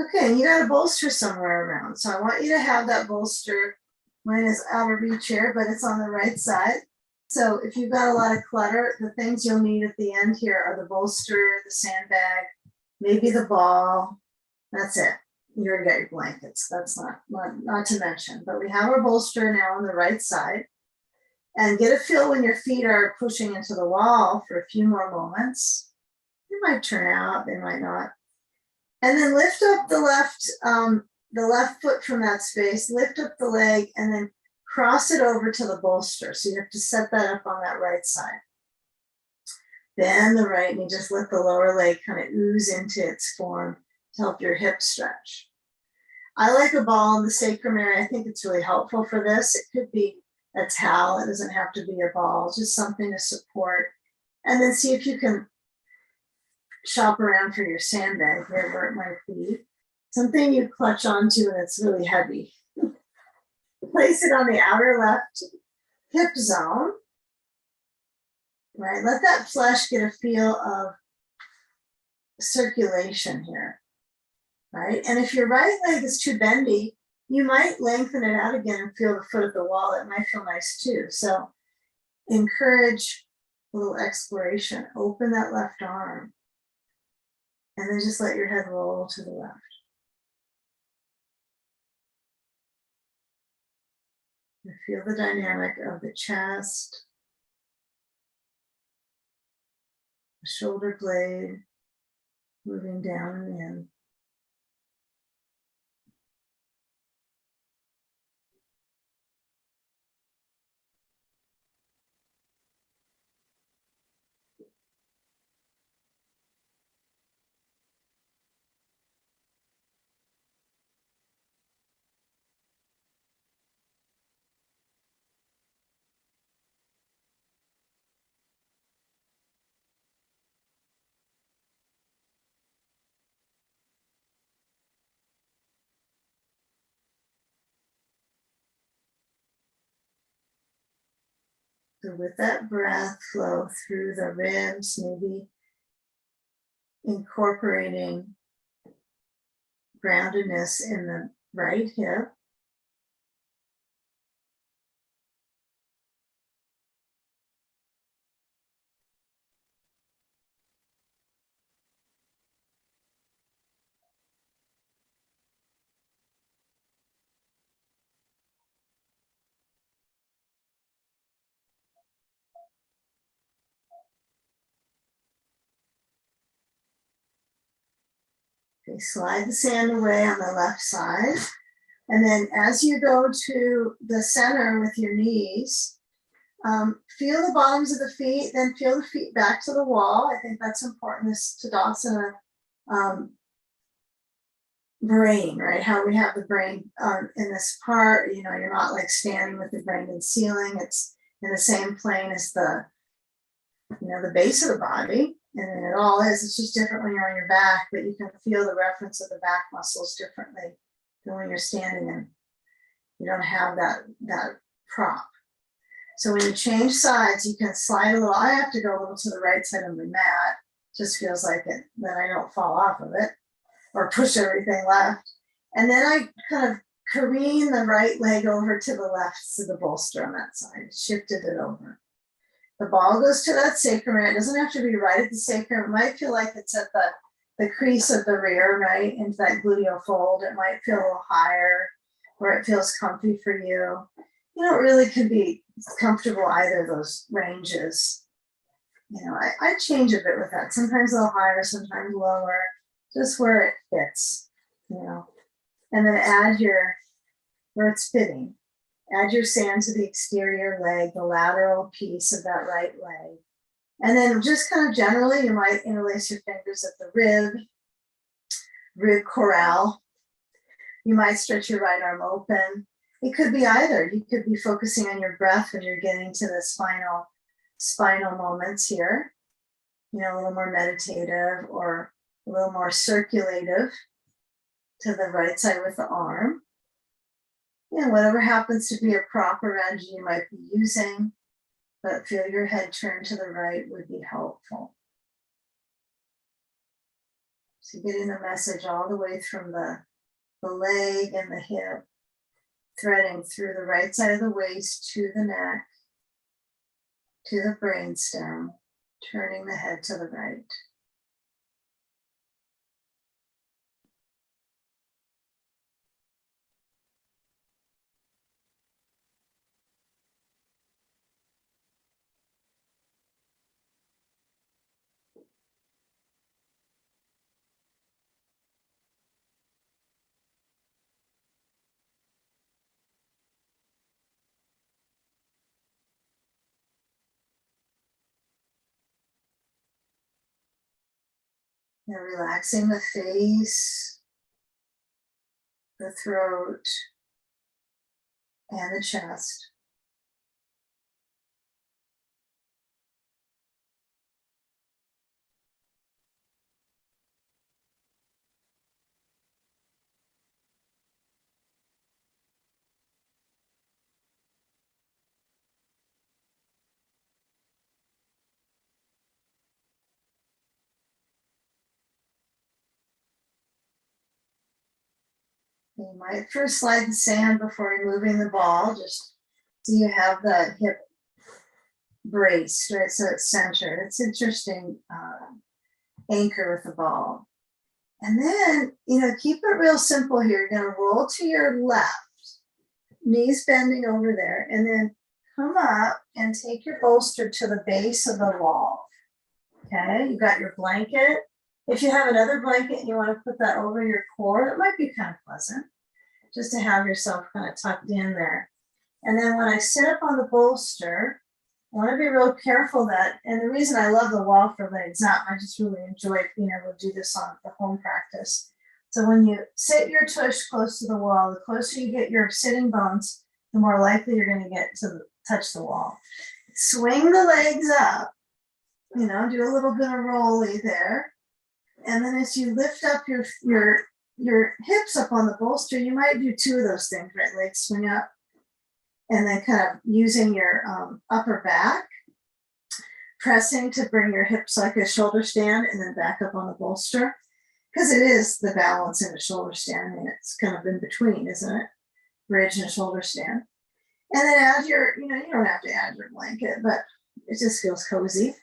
Okay, and you got a bolster somewhere around. So I want you to have that bolster. Mine is out of reach here, but it's on the right side. So if you've got a lot of clutter, the things you'll need at the end here are the bolster, the sandbag, maybe the ball. That's it. You already got your blankets. That's not to mention. But we have our bolster now on the right side. And get a feel when your feet are pushing into the wall for a few more moments. They might turn out, they might not. And then lift up the left foot from that space, lift up the leg, and then cross it over to the bolster. So you have to set that up on that right side. Bend the right knee, just let the lower leg kind of ooze into its form to help your hips stretch. I like a ball in the sacrum area. I think it's really helpful for this. It could be a towel. It doesn't have to be a ball, just something to support. And then see if you can shop around for your sandbag here where it might be. Something you clutch onto and it's really heavy. Place it on the outer left hip zone. Right, let that flesh get a feel of circulation here, right? And if your right leg is too bendy, you might lengthen it out again and feel the foot of the wall. It might feel nice too. So encourage a little exploration. Open that left arm and then just let your head roll to the left. And feel the dynamic of the chest, the shoulder blade moving down and in. So with that breath flow through the ribs, maybe incorporating groundedness in the right hip. Okay, slide the sand away on the left side. And then as you go to the center with your knees, feel the bottoms of the feet, then feel the feet back to the wall. I think that's important, this Tadasana brain, right? How we have the brain in this part, you know, you're not like standing with the brain in the ceiling. It's in the same plane as the, you know, the base of the body. And it all is, it's just different when you're on your back, but you can feel the reference of the back muscles differently than when you're standing and you don't have that prop. So when you change sides, you can slide a little. I have to go a little to the right side of the mat. Just feels like it, then I don't fall off of it or push everything left. And then I kind of careen the right leg over to the left to the bolster on that side, shifted it over. The ball goes to that sacrum. It doesn't have to be right at the sacrum. It might feel like it's at the crease of the rear, right, into that gluteal fold. It might feel a little higher where it feels comfy for you. You know, it really can be comfortable either of those ranges. You know, I change a bit with that. Sometimes a little higher, sometimes lower, just where it fits, you know. And then add where it's fitting. Add your sand to the exterior leg, the lateral piece of that right leg. And then just kind of generally, you might interlace your fingers at the rib corral. You might stretch your right arm open. It could be either. You could be focusing on your breath when you're getting to the spinal moments here. You know, a little more meditative or a little more circulative to the right side with the arm. Yeah, whatever happens to be a prop around you might be using, but feel your head turn to the right would be helpful. So getting the message all the way from the leg and the hip, threading through the right side of the waist to the neck, to the brainstem, turning the head to the right. Now relaxing the face, the throat, and the chest. You might first slide the sand before removing the ball, just so you have the hip braced, right? So it's centered. It's interesting anchor with the ball. And then, keep it real simple here. You're going to roll to your left, knees bending over there, and then come up and take your bolster to the base of the wall. Okay, you got your blanket. If you have another blanket and you want to put that over your core, it might be kind of pleasant just to have yourself kind of tucked in there. And then when I sit up on the bolster, I want to be real careful that, and the reason I love the wall for legs up, I just really enjoy being able to do this on the home practice. So when you sit your tush close to the wall, the closer you get your sitting bones, the more likely you're going to get to touch the wall. Swing the legs up, do a little bit of rolly there. And then as you lift up your hips up on the bolster, you might do two of those things, right? Legs swing up. And then kind of using your upper back, pressing to bring your hips like a shoulder stand and then back up on the bolster. Because it is the balance in a shoulder stand. I mean, it's kind of in between, isn't it? Bridge and shoulder stand. And then add your, you don't have to add your blanket, but it just feels cozy.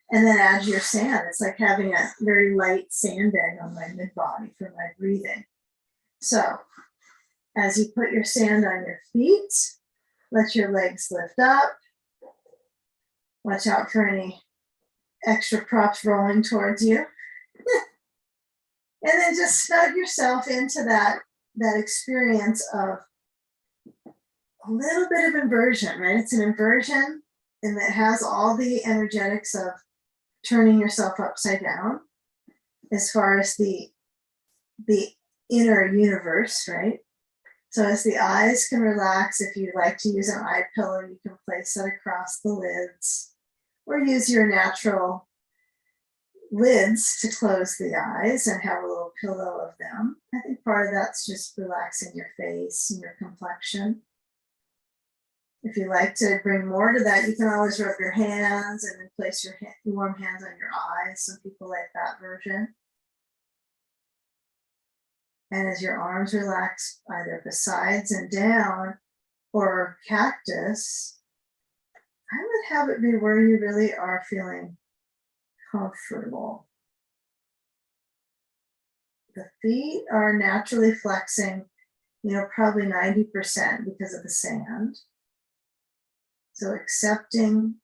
And then add your sand. It's like having a very light sandbag on my mid-body for my breathing. So as you put your sand on your feet, let your legs lift up. Watch out for any extra props rolling towards you. And then just snug yourself into that experience of a little bit of inversion, right? It's an inversion and it has all the energetics of turning yourself upside down as far as the inner universe, right? So as the eyes can relax, if you like to use an eye pillow, you can place it across the lids or use your natural lids to close the eyes and have a little pillow of them. I think part of that's just relaxing your face and your complexion. If you like to bring more to that, you can always rub your hands and then place your warm hands on your eyes. Some people like that version. And as your arms relax either the sides and down or cactus, I would have it be where you really are feeling comfortable. The feet are naturally flexing, probably 90% because of the sand. So accepting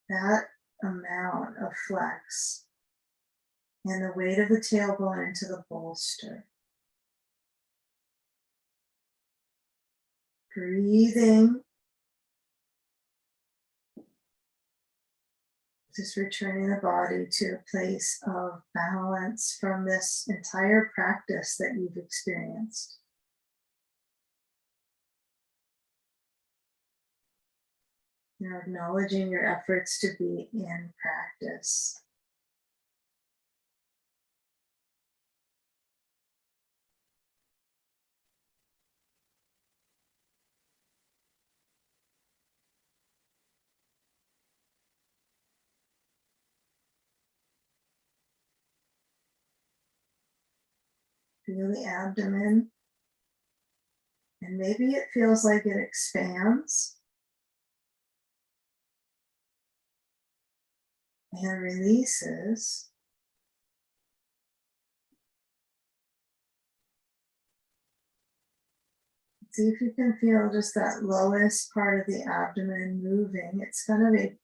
that amount of flex and the weight of the tailbone into the bolster. Breathing, just returning the body to a place of balance from this entire practice that you've experienced. Acknowledging your efforts to be in practice. Feel the abdomen, and maybe it feels like it expands and releases. See if you can feel just that lowest part of the abdomen moving. It's kind of a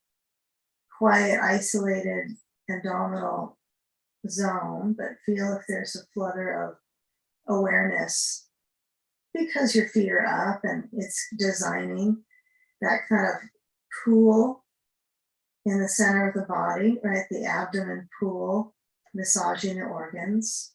quiet, isolated abdominal zone, but feel if there's a flutter of awareness because your feet are up and it's designing that kind of pool in the center of the body, right? The abdomen pool, massaging the organs.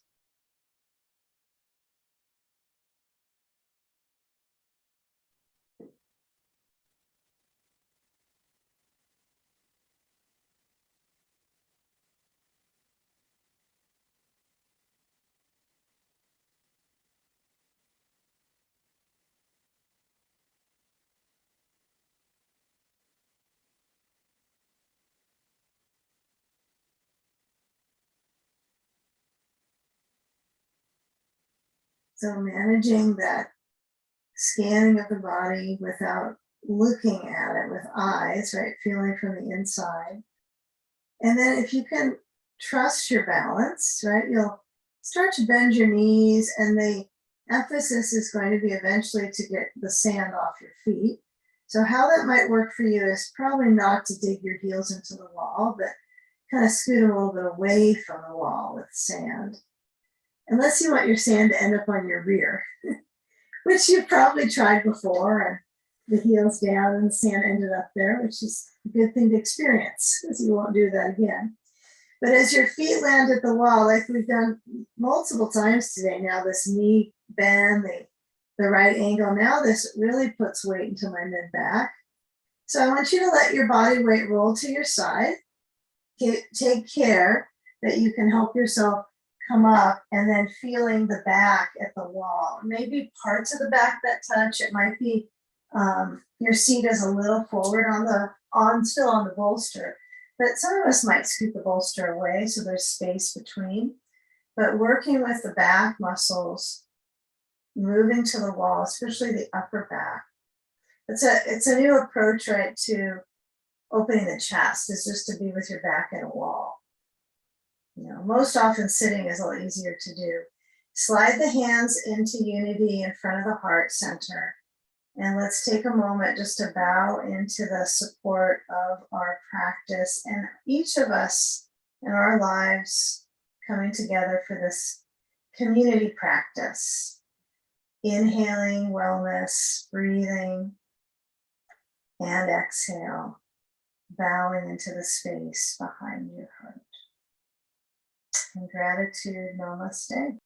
So managing that scanning of the body without looking at it with eyes, right? Feeling from the inside. And then if you can trust your balance, right? You'll start to bend your knees, and the emphasis is going to be eventually to get the sand off your feet. So how that might work for you is probably not to dig your heels into the wall, but kind of scoot a little bit away from the wall with sand. Unless you want your sand to end up on your rear, which you've probably tried before, and the heels down and the sand ended up there, which is a good thing to experience, because you won't do that again. But as your feet land at the wall, like we've done multiple times today now, this knee bend, the right angle, now this really puts weight into my mid-back. So I want you to let your body weight roll to your side. Take care that you can help yourself come up, and then feeling the back at the wall. Maybe parts of the back that touch. It might be your seat is a little forward still on the bolster, but some of us might scoot the bolster away so there's space between. But working with the back muscles, moving to the wall, especially the upper back. It's a new approach, right, to opening the chest, is just to be with your back at a wall. Most often sitting is a lot easier to do. Slide the hands into unity in front of the heart center. And let's take a moment just to bow into the support of our practice, and each of us in our lives coming together for this community practice. Inhaling wellness, breathing, and exhale, bowing into the space behind your heart. And gratitude, namaste.